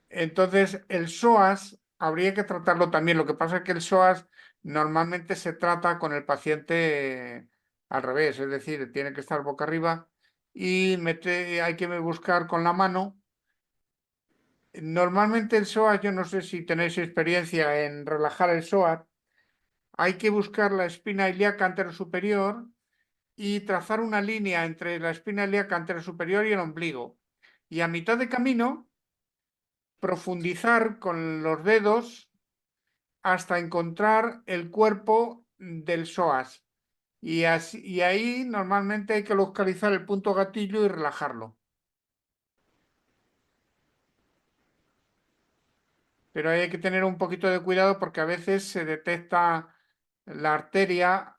Entonces, el psoas habría que tratarlo también. Lo que pasa es que el psoas normalmente se trata con el paciente al revés, es decir, tiene que estar boca arriba y hay que buscar con la mano Normalmente el psoas, yo no sé si tenéis experiencia en relajar el psoas, hay que buscar la espina ilíaca anterosuperior y trazar una línea entre la espina ilíaca anterosuperior y el ombligo. Y a mitad de camino, profundizar con los dedos hasta encontrar el cuerpo del psoas. Y ahí normalmente hay que localizar el punto gatillo y relajarlo. Pero hay que tener un poquito de cuidado porque a veces se detecta la arteria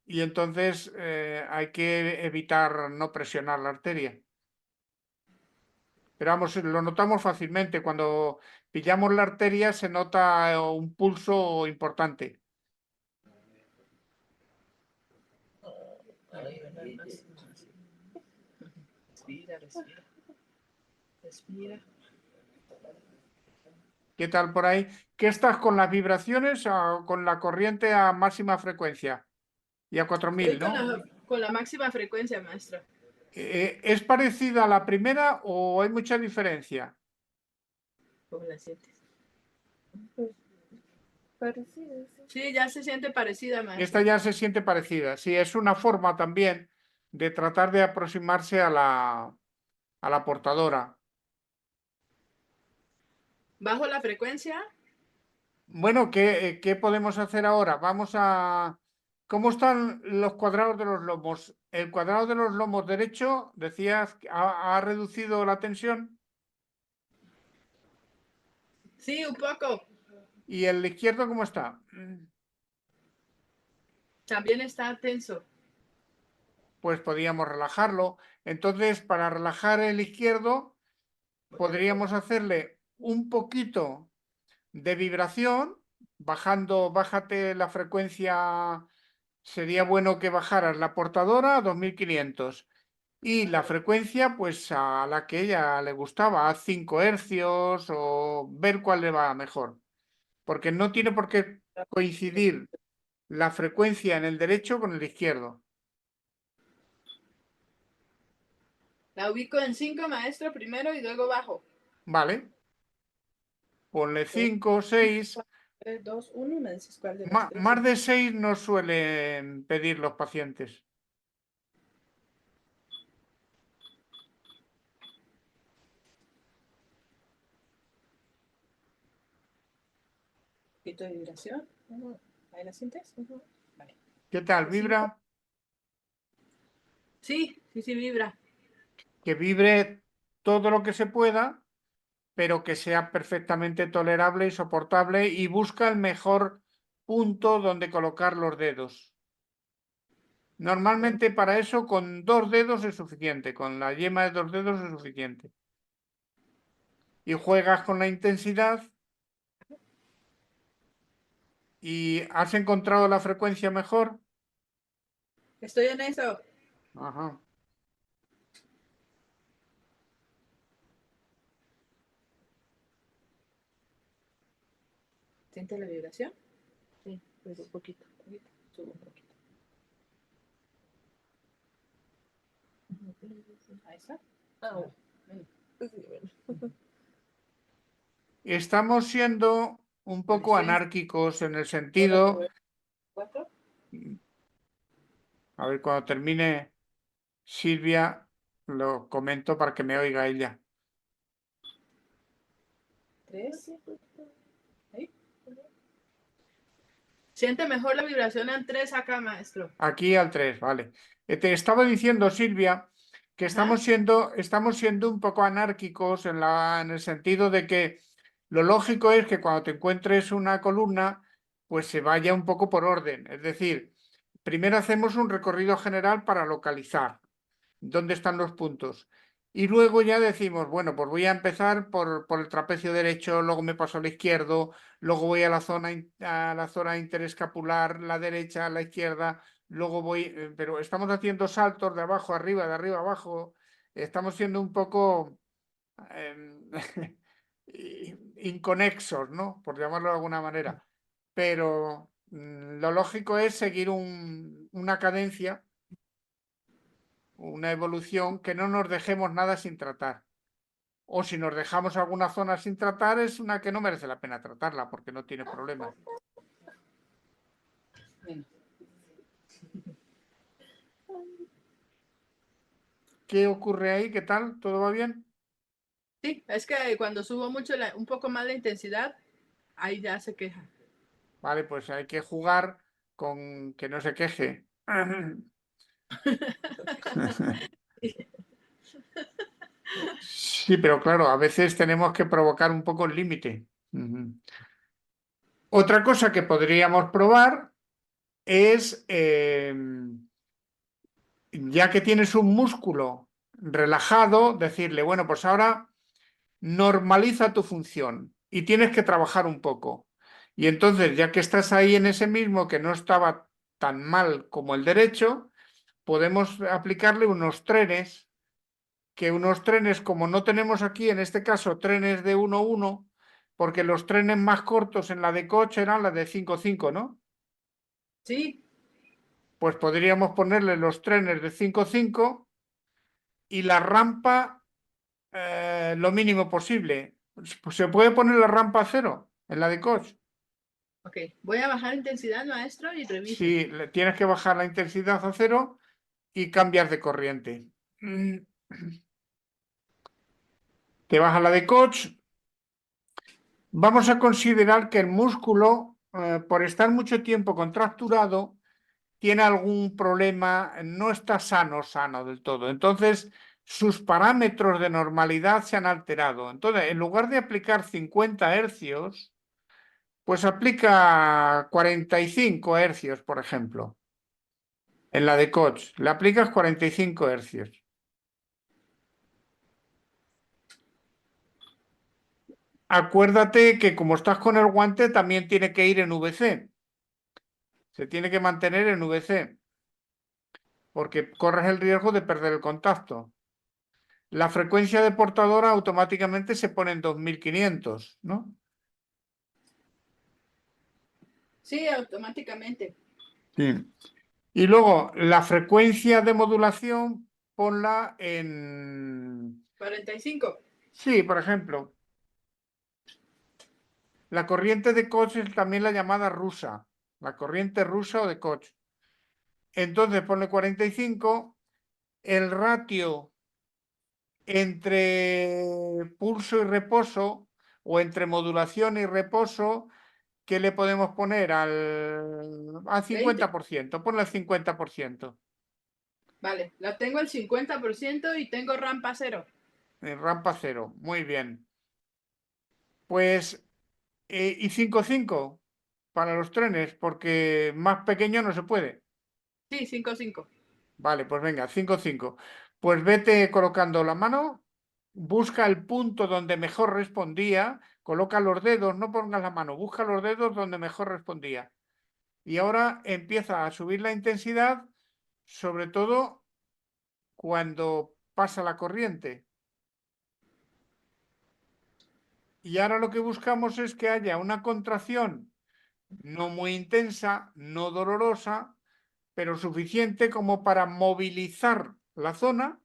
y entonces hay que evitar no presionar la arteria. Pero vamos, lo notamos fácilmente. Cuando pillamos la arteria se nota un pulso importante. Respira, respira. Respira. ¿Qué tal por ahí? ¿Qué estás con las vibraciones o con la corriente a máxima frecuencia? Y a 4000, Estoy ¿no? con la máxima frecuencia, maestro. ¿Es parecida a la primera o hay mucha diferencia? ¿Cómo la sientes? Pues, parecido, sí. Sí, ya se siente parecida, maestro. Esta ya se siente parecida. Sí, es una forma también de tratar de aproximarse a la portadora. ¿Bajo la frecuencia? Bueno, ¿qué podemos hacer ahora? Vamos a... ¿Cómo están los cuadrados de los lomos? El cuadrado de los lomos derecho, decías, que ha reducido la tensión Sí, un poco. y el izquierdo, ¿cómo está? También está tenso. Pues podríamos relajarlo. Entonces, para relajar el izquierdo, podríamos hacerle un poquito de vibración, bájate la frecuencia, sería bueno que bajaras la portadora a 2500 y la frecuencia pues a la que ella le gustaba, a 5 hercios o ver cuál le va mejor, porque no tiene por qué coincidir la frecuencia en el derecho con el izquierdo, La ubico en 5, maestro, primero y luego bajo. ¿vale? Ponle 5, 6, 3, 2, 1 y me dices cuál de las tres. más de 6 no suelen pedir los pacientes. ¿Poquito de vibración? ¿Ahí la sientes? Vale. ¿Qué tal? ¿Vibra? Sí, sí, sí, vibra. Que vibre todo lo que se pueda, pero que sea perfectamente tolerable y soportable y busca el mejor punto donde colocar los dedos. Normalmente para eso con 2 dedos es suficiente, con la yema de 2 dedos es suficiente. Y juegas con la intensidad y has encontrado la frecuencia mejor. Estoy en eso. Ajá. ¿Siente la vibración? Sí, pero un poquito. Subo un poquito. Ahí está. Ah, Bueno. sí, bueno. Estamos siendo un poco Presión. anárquicos en el sentido, 4. a ver, cuando termine Silvia, lo comento para que me oiga ella. 3. Ahí. Siente mejor la vibración en 3 acá, maestro. Aquí al 3, vale. Te estaba diciendo, Silvia, que Ajá. estamos siendo un poco anárquicos en el sentido de que lo lógico es que cuando te encuentres una columna, pues se vaya un poco por orden. Es decir, primero hacemos un recorrido general para localizar dónde están los puntos. Y luego ya decimos, bueno, pues voy a empezar por el trapecio derecho, luego me paso al izquierdo, luego voy a la zona interescapular, la derecha, la izquierda, luego voy, pero estamos haciendo saltos de abajo a arriba, de arriba a abajo, estamos siendo un poco em, inconexos, ¿no? Por llamarlo de alguna manera. Pero lo lógico es seguir una cadencia, una evolución, que no nos dejemos nada sin tratar. O si nos dejamos alguna zona sin tratar, es una que no merece la pena tratarla porque no tiene problemas. ¿Qué ocurre ahí? ¿Qué tal? ¿Todo va bien? Sí, es que cuando subo mucho un poco más la intensidad, ahí ya se queja. Vale, pues hay que jugar con que no se queje. Sí, pero claro, a veces tenemos que provocar un poco el límite. Ujú. Otra cosa que podríamos probar es, ya que tienes un músculo relajado, decirle, bueno, pues ahora normaliza tu función y tienes que trabajar un poco. Y entonces, ya que estás ahí en ese mismo que no estaba tan mal como el derecho, podemos aplicarle unos trenes, que unos trenes, como no tenemos aquí, en este caso, trenes de 1-1, porque los trenes más cortos en la de coche eran las de 5-5, ¿no? Sí, Pues podríamos ponerle los trenes de 5-5 y la rampa lo mínimo posible. Pues se puede poner la rampa a cero en la de coche. ok. Voy a bajar intensidad, maestro, y revise. Sí, tienes que bajar la intensidad a cero y cambiar de corriente. Te vas a la de coach. Vamos a considerar que el músculo, por estar mucho tiempo contracturado, tiene algún problema, no está sano del todo. Entonces, sus parámetros de normalidad se han alterado. Entonces, en lugar de aplicar 50 hercios, pues aplica 45 hercios, por ejemplo. En la de coach, le aplicas 45 hercios. Acuérdate que como estás con el guante, también tiene que ir en VC. Se tiene que mantener en VC, porque corres el riesgo de perder el contacto. La frecuencia de portadora automáticamente se pone en 2500, ¿no? Sí, automáticamente. Sí. Y luego la frecuencia de modulación, ponla en... 45. Sí, por ejemplo, la corriente de Koch es también la llamada rusa, la corriente rusa o de Koch. Entonces ponle 45, el ratio entre pulso y reposo o entre modulación y reposo, ¿qué le podemos poner? Al 20. 50%, ponle al 50%. Vale, la tengo al 50% y tengo rampa cero. En rampa cero, muy bien. Pues, y 5-5 para los trenes, porque más pequeño no se puede. Sí, 5-5. Vale, pues venga, 5-5. Pues vete colocando la mano, busca el punto donde mejor respondía, coloca los dedos, no pongas la mano, busca los dedos donde mejor respondía. Y ahora empieza a subir la intensidad, sobre todo cuando pasa la corriente. Y ahora lo que buscamos es que haya una contracción no muy intensa, no dolorosa, pero suficiente como para movilizar la zona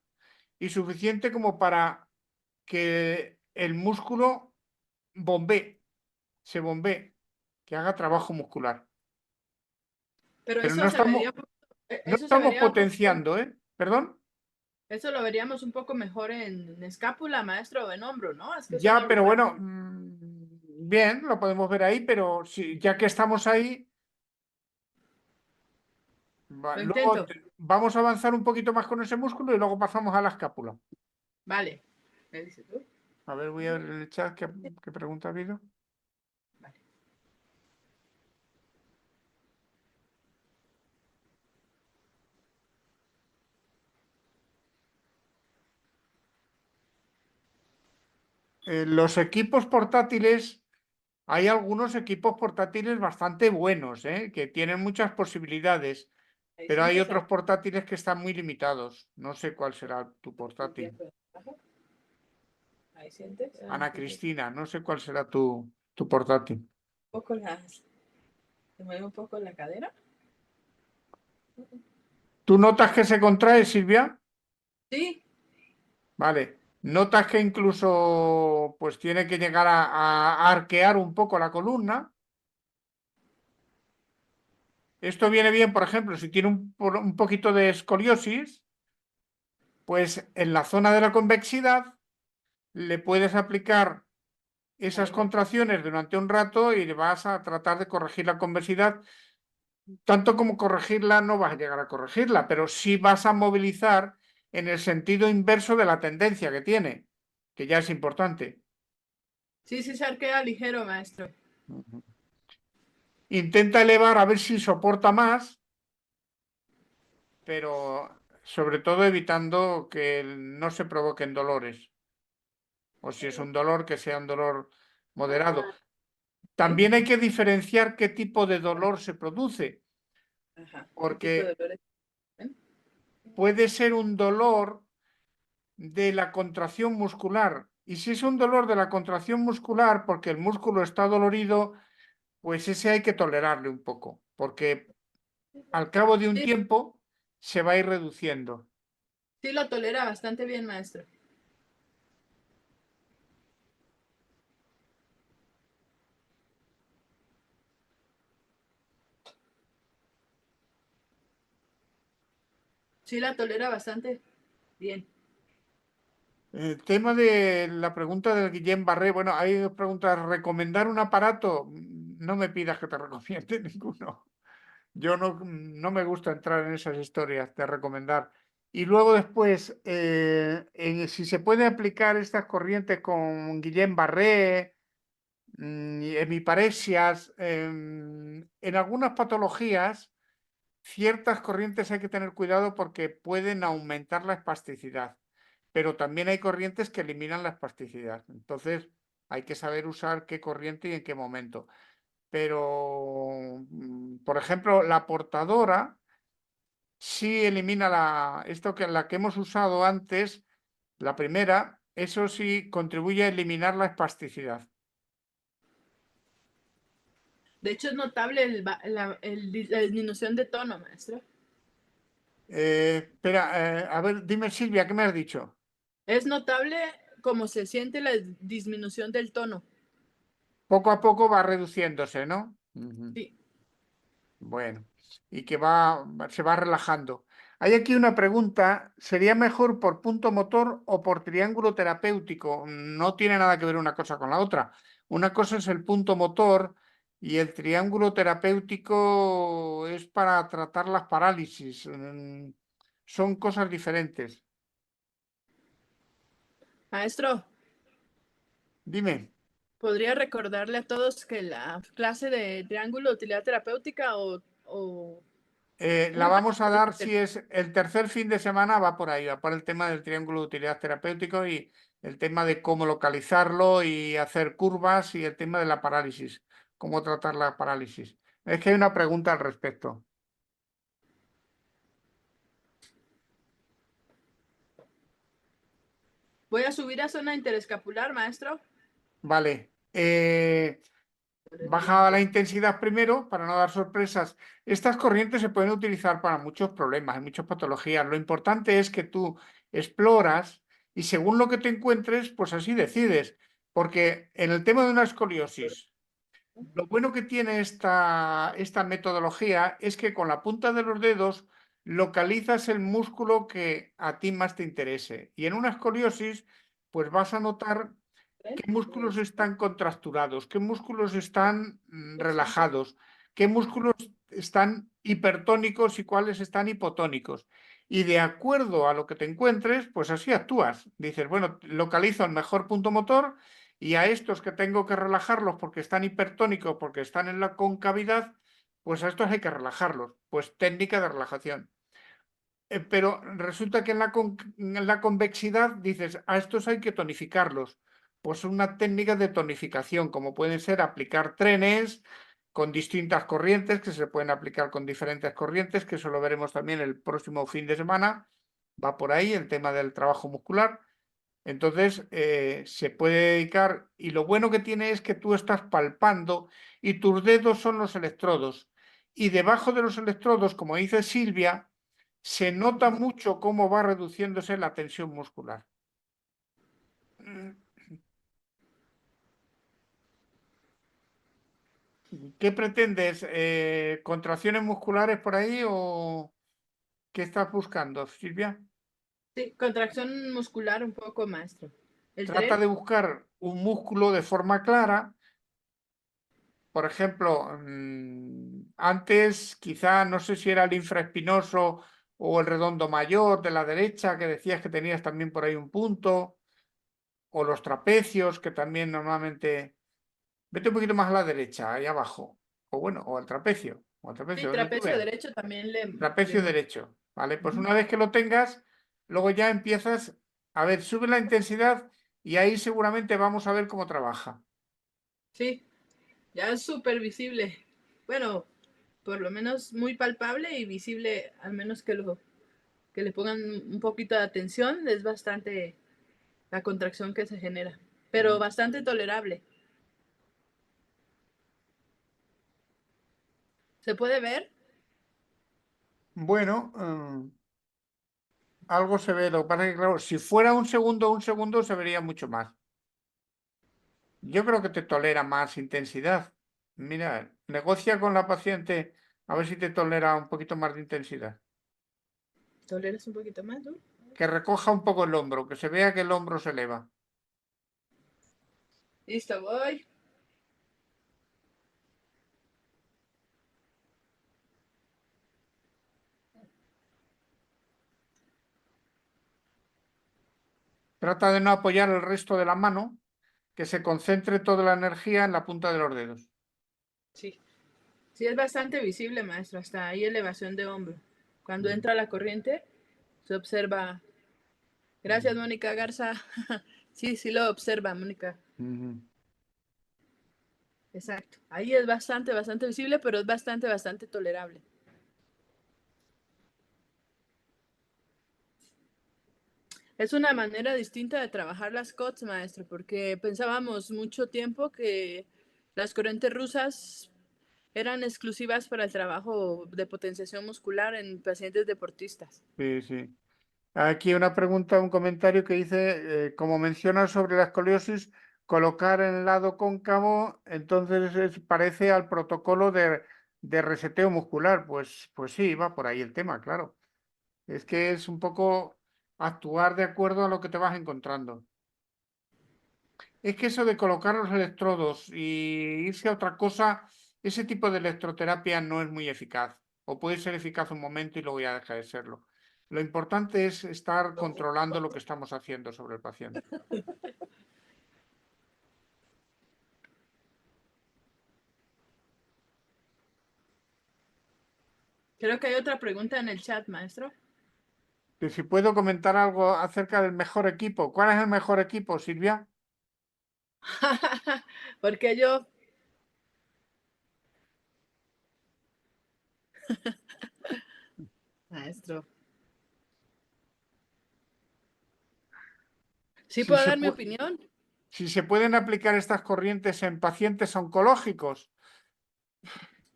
y suficiente como para que el músculo bombee, se bombee, que haga trabajo muscular. Pero Pero eso se vería, no eso se estamos vería un poco, potenciando, ¿eh? ¿Perdón? eso lo veríamos un poco mejor en escápula, maestro, o en hombro, ¿no? Es que eso Ya, no lo pero podemos. bueno, bien, lo podemos ver ahí, pero ya que estamos ahí, Lo luego intento. vamos a avanzar un poquito más con ese músculo y luego pasamos a la escápula. Vale. ¿Me dices tú? A ver, voy a ver en el chat qué pregunta ha habido. Vale. Los equipos portátiles, hay algunos equipos portátiles bastante buenos, que tienen muchas posibilidades, Ahí pero hay sientes otros portátiles que están muy limitados. No sé cuál será tu aquí portátil. abajo. Ahí sientes. Ana Cristina, no sé cuál será tu portátil. Un poco las. Se mueve un poco la cadera. ¿Tú notas que se contrae, Silvia? Sí. Vale. Notas que incluso pues tiene que llegar a arquear un poco la columna. Esto viene bien, por ejemplo, si tiene un poquito de escoliosis, pues en la zona de la convexidad le puedes aplicar esas contracciones durante un rato y le vas a tratar de corregir la convexidad. Tanto como corregirla, no vas a llegar a corregirla, pero sí vas a movilizar en el sentido inverso de la tendencia que tiene, que ya es importante. Sí, sí se arquea ligero, maestro. Intenta elevar a ver si soporta más, pero sobre todo evitando que no se provoquen dolores. O si es un dolor, que sea un dolor moderado. También hay que diferenciar qué tipo de dolor se produce, Ajá. ¿Qué tipo de porque dolores? puede ser un dolor de la contracción muscular. Y si es un dolor de la contracción muscular, porque el músculo está dolorido, pues ese hay que tolerarle un poco, porque al cabo de un Sí, tiempo se va a ir reduciendo. sí lo tolera bastante bien, maestro. Sí la tolera bastante bien. El tema de la pregunta del Guillem Barré, bueno, hay dos preguntas. ¿Recomendar un aparato? No me pidas que te recomiende ninguno. Yo no me gusta entrar en esas historias de recomendar. Y luego después, si se puede aplicar estas corrientes con Guillem Barré, y hemiparesias, en algunas patologías, ciertas corrientes hay que tener cuidado porque pueden aumentar la espasticidad, pero también hay corrientes que eliminan la espasticidad. Entonces, hay que saber usar qué corriente y en qué momento. Pero, por ejemplo, la portadora sí elimina la que hemos usado antes, la primera, eso sí contribuye a eliminar la espasticidad. De hecho, es notable la disminución de tono, maestro. Espera, a ver, dime Silvia, ¿qué me has dicho? Es notable cómo se siente la disminución del tono. Poco a poco va reduciéndose, ¿no? Ujú. Sí. Bueno, y que se va relajando. Hay aquí una pregunta, ¿sería mejor por punto motor o por triángulo terapéutico? No tiene nada que ver una cosa con la otra. Una cosa es el punto motor y el triángulo terapéutico es para tratar las parálisis. Son cosas diferentes. Maestro, Dime. ¿podría recordarle a todos que la clase de triángulo de utilidad terapéutica o La una vamos a clase dar diferente? si es el tercer fin de semana, va por ahí, va por el tema del triángulo de utilidad terapéutico y el tema de cómo localizarlo y hacer curvas y el tema de la parálisis, cómo tratar la parálisis. Es que hay una pregunta al respecto. Voy a subir a zona interescapular, maestro. Vale. Baja la intensidad primero para no dar sorpresas. Estas corrientes se pueden utilizar para muchos problemas, hay muchas patologías. Lo importante es que tú exploras y según lo que te encuentres, pues así decides. Porque en el tema de una escoliosis, lo bueno que tiene esta metodología es que con la punta de los dedos localizas el músculo que a ti más te interese. Y en una escoliosis, pues vas a notar qué músculos están contracturados, qué músculos están relajados, qué músculos están hipertónicos y cuáles están hipotónicos. Y de acuerdo a lo que te encuentres, pues así actúas. Dices, bueno, localizo el mejor punto motor y a estos que tengo que relajarlos porque están hipertónicos, porque están en la concavidad, pues a estos hay que relajarlos. Pues técnica de relajación. Pero resulta que en la convexidad dices, a estos hay que tonificarlos. Pues una técnica de tonificación, como pueden ser aplicar trenes con distintas corrientes, que se pueden aplicar con diferentes corrientes, que eso lo veremos también el próximo fin de semana. Va por ahí el tema del trabajo muscular. Entonces, se puede dedicar, y lo bueno que tiene es que tú estás palpando y tus dedos son los electrodos. Y debajo de los electrodos, como dice Silvia, se nota mucho cómo va reduciéndose la tensión muscular. ¿Qué pretendes? ¿Contracciones musculares por ahí o qué estás buscando, Silvia? Sí, contracción muscular un poco, maestro. ¿El Trata tren? de buscar un músculo de forma clara. Por ejemplo, antes quizá no sé si era el infraespinoso o el redondo mayor de la derecha, que decías que tenías también por ahí un punto, o los trapecios, que también normalmente... Vete un poquito más a la derecha, ahí abajo, o bueno, o al trapecio, Sí, donde tú trapecio veas. derecho también le Trapecio noto. derecho, ¿vale? Pues Ujú. una vez que lo tengas, luego ya empiezas, a ver, sube la intensidad y ahí seguramente vamos a ver cómo trabaja. Sí, ya es súper visible. Bueno, por lo menos muy palpable y visible, al menos que le pongan un poquito de atención, es bastante la contracción que se genera, pero Mm. bastante tolerable. ¿Se puede ver? Bueno, algo se ve, lo que pasa es que, claro, si fuera un segundo se vería mucho más. Yo creo que te tolera más intensidad. Mira, negocia con la paciente a ver si te tolera un poquito más de intensidad. ¿Toleras un poquito más, no? Que recoja un poco el hombro, que se vea que el hombro se eleva. Listo, voy. Trata de no apoyar el resto de la mano, que se concentre toda la energía en la punta de los dedos. Sí, sí es bastante visible, maestro, hasta ahí elevación de hombro. Cuando entra la corriente, se observa. Gracias, Mónica Garza. Sí, sí lo observa, Mónica. Ujú. Exacto. Ahí es bastante, bastante visible, pero es bastante, bastante tolerable. Es una manera distinta de trabajar las COTS, maestro, porque pensábamos mucho tiempo que las corrientes rusas eran exclusivas para el trabajo de potenciación muscular en pacientes deportistas. Sí, sí. Aquí una pregunta, un comentario que dice, como mencionas sobre la escoliosis, colocar en el lado cóncavo, entonces parece al protocolo de reseteo muscular. Pues sí, va por ahí el tema, claro. Es que es un poco actuar de acuerdo a lo que te vas encontrando. Es que eso de colocar los electrodos y irse a otra cosa, ese tipo de electroterapia no es muy eficaz. O puede ser eficaz un momento y luego ya deja de serlo. Lo importante es estar controlando lo que estamos haciendo sobre el paciente. Creo que hay otra pregunta en el chat, maestro. Que si puedo comentar algo acerca del mejor equipo. ¿Cuál es el mejor equipo, Silvia? Porque yo, maestro, ¿sí Si puedo se, dar mi pu- opinión? si se pueden aplicar estas corrientes en pacientes oncológicos,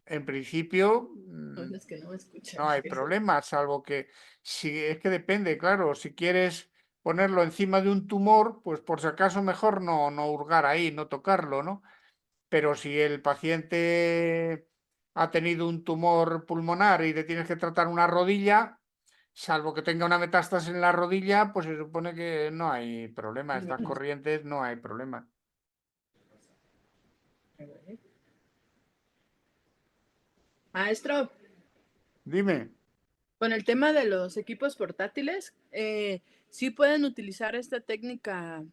en principio, No, es que no me escuchan. no hay problema, salvo que si es que depende, claro, si quieres ponerlo encima de un tumor, pues por si acaso mejor no hurgar ahí, no tocarlo, ¿no? Pero si el paciente ha tenido un tumor pulmonar y le tienes que tratar una rodilla, salvo que tenga una metástasis en la rodilla, pues se supone que no hay problema. Estas corrientes no hay problema. Maestro, Dime. con el tema de los equipos portátiles, sí pueden utilizar esta técnica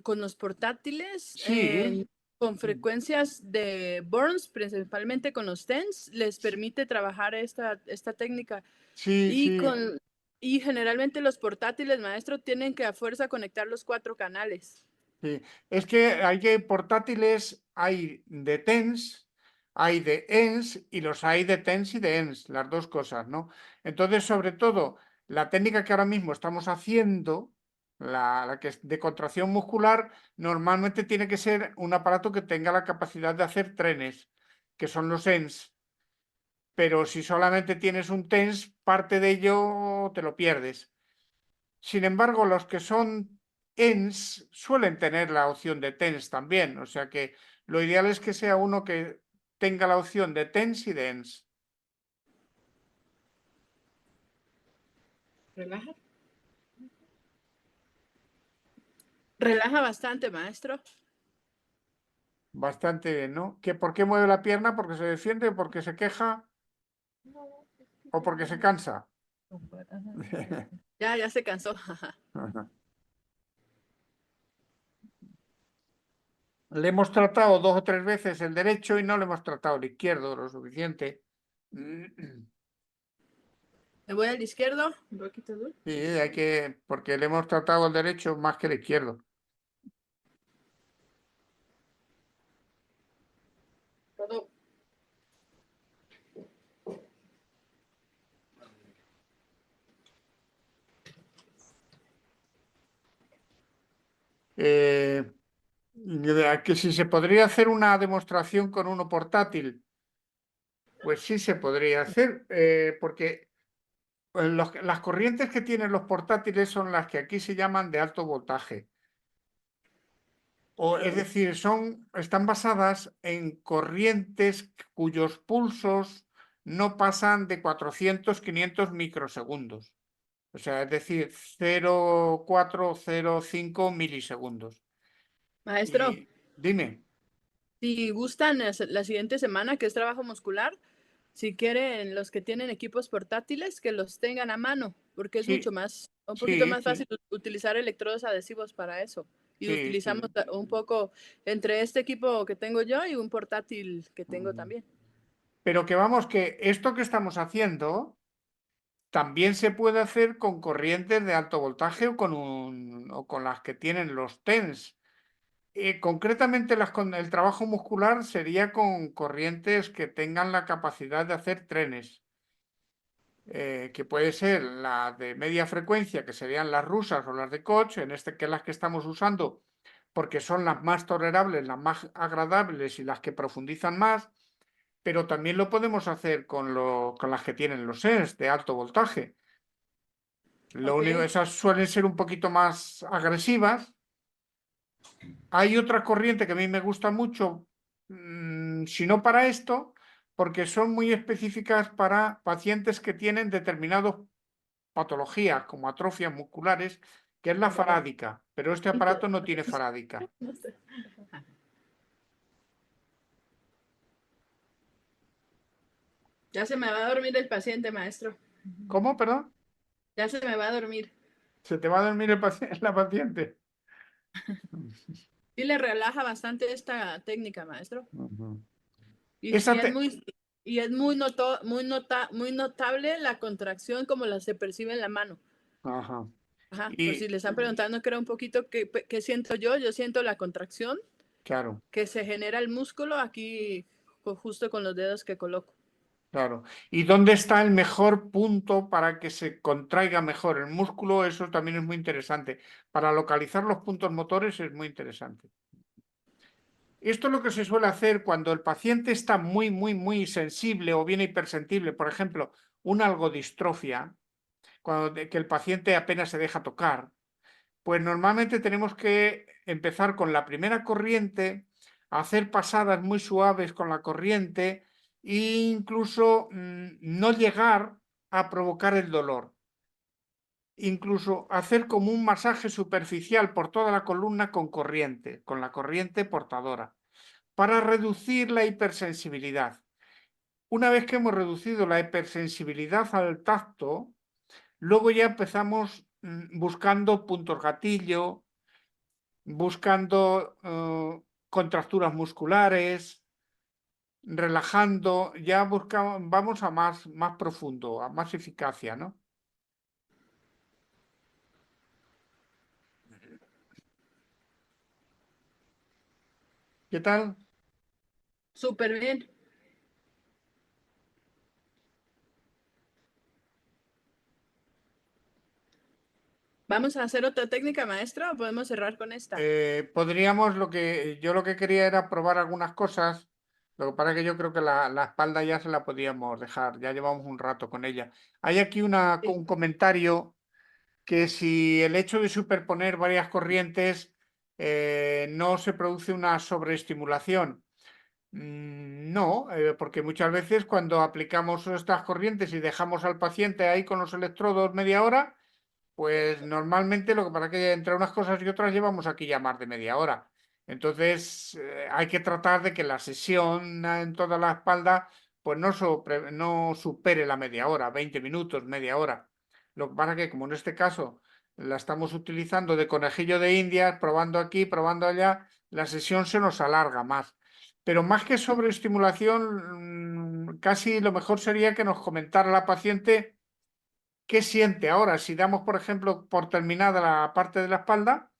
con los portátiles Sí, con frecuencias de burns, principalmente con los TENS, les permite trabajar esta técnica. sí, Y, sí. con, y generalmente los portátiles, maestro, tienen que a fuerza conectar los 4 canales. Sí, es que hay que portátiles, hay de TENS, hay de ENS y los hay de TENS y de ENS, las dos cosas, ¿no? Entonces, sobre todo, la técnica que ahora mismo estamos haciendo, la que es de contracción muscular, normalmente tiene que ser un aparato que tenga la capacidad de hacer trenes, que son los ENS. Pero si solamente tienes un TENS, parte de ello te lo pierdes. Sin embargo, los que son ENS suelen tener la opción de TENS también, o sea que lo ideal es que sea uno que tenga la opción de TENS y de ENS. Relaja. Relaja bastante, maestro. Bastante bien, ¿no? ¿Por qué mueve la pierna? ¿Porque se defiende? ¿Porque se queja? No, es que ¿O porque se cansa? Ajá. Ya se cansó. Ajá. Le hemos tratado 2 o 3 veces el derecho y no le hemos tratado el izquierdo lo suficiente. Me voy al izquierdo. Un poquito duro. Sí, porque le hemos tratado el derecho más que el izquierdo. Todo. Que si se podría hacer una demostración con uno portátil, pues sí se podría hacer, porque las corrientes que tienen los portátiles son las que aquí se llaman de alto voltaje. Es decir, están basadas en corrientes cuyos pulsos no pasan de 400-500 microsegundos. O sea, es decir, 0,405 milisegundos. Maestro, Y dime, si gustan la siguiente semana, que es trabajo muscular, si quieren los que tienen equipos portátiles, que los tengan a mano, porque es mucho sí, más, un poquito sí, más sí, fácil utilizar electrodos adhesivos para eso. Y sí, utilizamos sí. un poco entre este equipo que tengo yo y un portátil que tengo Ujú. también. Pero que vamos, que esto que estamos haciendo también se puede hacer con corrientes de alto voltaje o con las que tienen los TENS. Concretamente, el trabajo muscular sería con corrientes que tengan la capacidad de hacer trenes, que puede ser la de media frecuencia, que serían las rusas o las de Koch, que es las que estamos usando, porque son las más tolerables, las más agradables y las que profundizan más, pero también lo podemos hacer con las que tienen los SENS de alto voltaje. Lo Ok, único, esas suelen ser un poquito más agresivas. Hay otra corriente que a mí me gusta mucho, si no para esto, porque son muy específicas para pacientes que tienen determinadas patologías, como atrofias musculares, que es la farádica, pero este aparato no tiene farádica. no sé. Ya se me va a dormir el paciente, maestro. ¿Cómo, perdón? Ya se me va a dormir. ¿Se te va a dormir la paciente? Sí le relaja bastante esta técnica, maestro. Ujú. Y Esa sí es te- muy, muy notable la contracción como la se percibe en la mano. Ajá. Ajá, por si Y le están preguntando que era un poquito qué siento yo siento la contracción claro. que se genera el músculo aquí justo con los dedos que coloco. Claro. ¿Y dónde está el mejor punto para que se contraiga mejor el músculo? Eso también es muy interesante. Para localizar los puntos motores es muy interesante. Esto es lo que se suele hacer cuando el paciente está muy, muy, muy sensible o bien hipersensible. Por ejemplo, una algodistrofia, que el paciente apenas se deja tocar. Pues normalmente tenemos que empezar con la primera corriente, hacer pasadas muy suaves con la corriente e incluso no llegar a provocar el dolor. Incluso hacer como un masaje superficial por toda la columna con la corriente portadora, para reducir la hipersensibilidad. Una vez que hemos reducido la hipersensibilidad al tacto, luego ya empezamos buscando puntos gatillo, buscando contracturas musculares, relajando, ya buscamos, vamos a más profundo, a más eficacia, ¿no? ¿Qué tal? Súper bien. ¿Vamos a hacer otra técnica, maestra, o podemos cerrar con esta? Podríamos, yo lo que quería era probar algunas cosas, lo que pasa es que yo creo que la espalda ya se la podíamos dejar, ya llevamos un rato con ella. Hay aquí Sí. un comentario que si el hecho de superponer varias corrientes no se produce una sobreestimulación. No, porque muchas veces cuando aplicamos estas corrientes y dejamos al paciente ahí con los electrodos media hora, pues normalmente lo que pasa es que entre unas cosas y otras llevamos aquí ya más de media hora. Entonces hay que tratar de que la sesión en toda la espalda pues no supere la media hora, 20 minutos, media hora. Lo que pasa es que como en este caso la estamos utilizando de conejillo de Indias, probando aquí, probando allá, la sesión se nos alarga más. Pero más que sobreestimulación, casi lo mejor sería que nos comentara la paciente qué siente ahora. Si damos, por ejemplo, por terminada la parte de la espalda,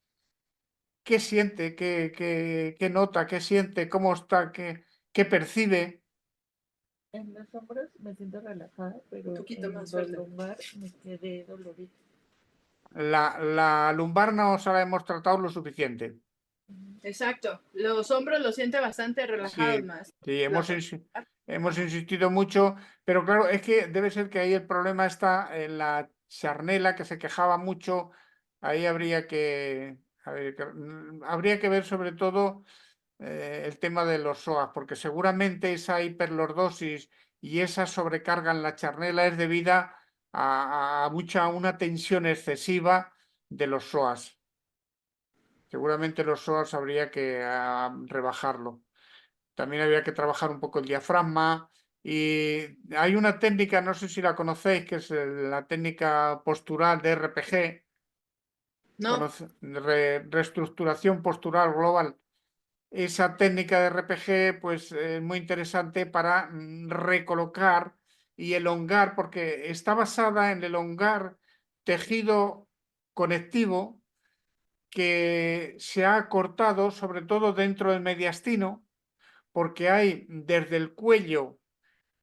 qué siente, qué nota, qué siente, cómo está, qué percibe. En los hombros me siento relajada, pero Un poquito en más la fuerte. lumbar me quedé dolorida. La lumbar no se la hemos tratado lo suficiente. Exacto. Los hombros los siente bastante relajados Sí, más. sí, La hemos insistido mucho, pero claro, es que debe ser que ahí el problema está en la charnela, que se quejaba mucho. Ahí habría que ver sobre todo el tema de los psoas, porque seguramente esa hiperlordosis y esa sobrecarga en la charnela es debida a una tensión excesiva de los psoas. Seguramente los psoas habría que rebajarlo. También habría que trabajar un poco el diafragma. Y hay una técnica, no sé si la conocéis, que es la técnica postural de RPG, No, reestructuración postural global. Esa técnica de RPG, pues es muy interesante para recolocar y elongar, porque está basada en elongar tejido conectivo que se ha cortado, sobre todo dentro del mediastino, porque hay desde el cuello,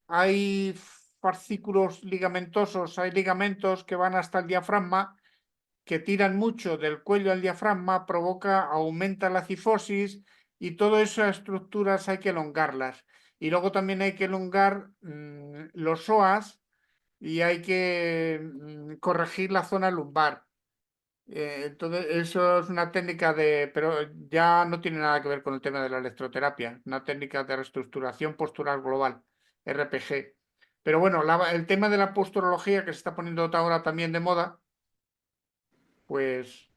hay fascículos ligamentosos, hay ligamentos que van hasta el diafragma, que tiran mucho del cuello al diafragma, aumenta la cifosis y todas esas estructuras hay que elongarlas. Y luego también hay que elongar los psoas y hay que corregir la zona lumbar. Entonces, eso es una técnica pero ya no tiene nada que ver con el tema de la electroterapia, una técnica de reestructuración postural global, RPG. Pero bueno, el tema de la posturología que se está poniendo ahora también de moda, pues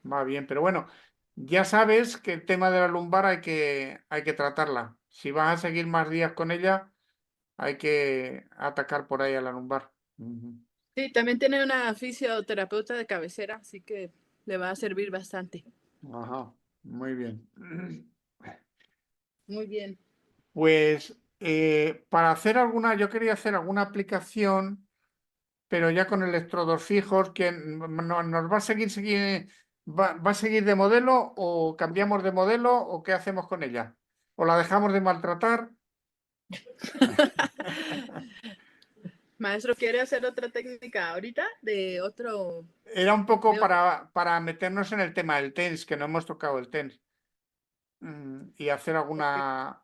va bien, pero bueno, ya sabes que el tema de la lumbar hay que tratarla. Si vas a seguir más días con ella, hay que atacar por ahí a la lumbar. Ujú. sí, también tiene una fisioterapeuta de cabecera, así que le va a servir bastante. Ajá, muy bien. Muy bien. Pues para hacer yo quería hacer alguna aplicación, pero ya con electrodos fijos, que nos va a va a seguir de modelo o cambiamos de modelo o qué hacemos con ella. O la dejamos de maltratar. Maestro, ¿quiere hacer otra técnica ahorita de otro? Era un poco De otro? para meternos en el tema del TENS, que no hemos tocado el TENS, y hacer alguna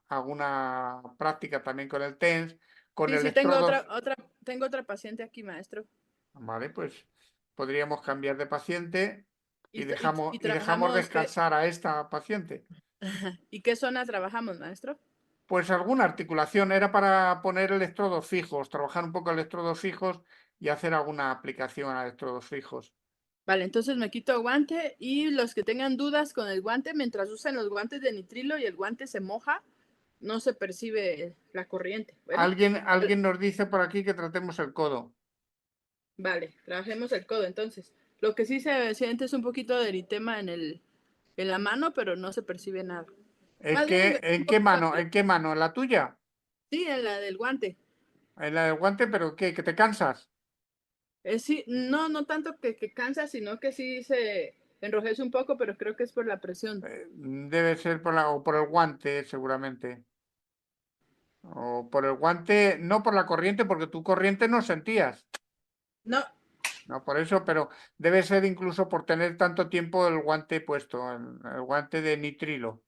práctica también con el TENS, con Sí, sí, tengo electrodos. tengo otra paciente aquí, maestro. Vale, pues podríamos cambiar de paciente Y y dejamos trabajamos, descansar a esta paciente. ¿y qué zona trabajamos, maestro? Pues alguna articulación era para poner electrodos fijos, trabajar un poco electrodos fijos y hacer alguna aplicación a electrodos fijos. Vale, entonces me quito guante y los que tengan dudas con el guante, mientras usen los guantes de nitrilo y el guante se moja, no se percibe la corriente. Bueno, Alguien nos dice por aquí que tratemos el codo. vale, trabajemos el codo entonces. Lo que sí se siente es un poquito de eritema en la mano, pero no se percibe nada. Es Más bien, que, un poquito aquí. ¿en qué mano? ¿En la tuya? Sí, en la del guante. ¿En la del guante? ¿Pero qué? ¿Que te cansas? Sí, no, no tanto que cansa, sino que sí se enrojece un poco, pero creo que es por la presión. Debe ser o por el guante, seguramente. O por el guante, no por la corriente, porque tu corriente no sentías. No, No por eso, pero debe ser incluso por tener tanto tiempo el guante puesto, el guante de nitrilo.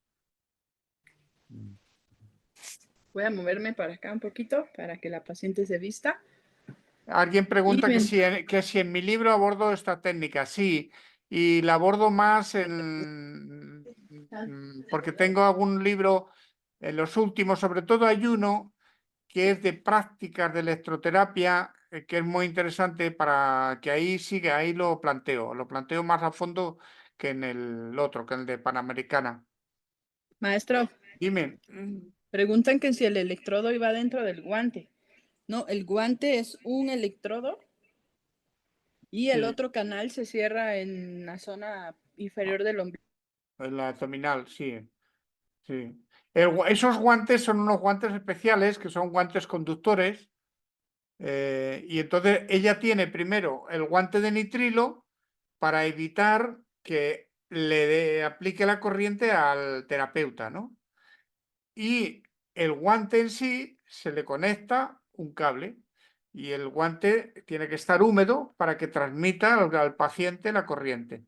voy a moverme para acá un poquito para que la paciente se vista. Alguien pregunta que si en mi libro abordo esta técnica. Sí, y la abordo más porque tengo algún libro en los últimos, sobre todo hay uno que es de prácticas de electroterapia, que es muy interesante para que ahí sigue, ahí lo planteo más a fondo que en el otro, que en el de Panamericana. Maestro, Dime. preguntan que si el electrodo iba dentro del guante. No, el guante es un electrodo y el Sí, otro canal se cierra en la zona inferior del ombligo. en la abdominal, sí, sí. Esos guantes son unos guantes especiales, que son guantes conductores, y entonces ella tiene primero el guante de nitrilo para evitar que aplique la corriente al terapeuta, ¿no? Y el guante en sí se le conecta un cable y el guante tiene que estar húmedo para que transmita al paciente la corriente.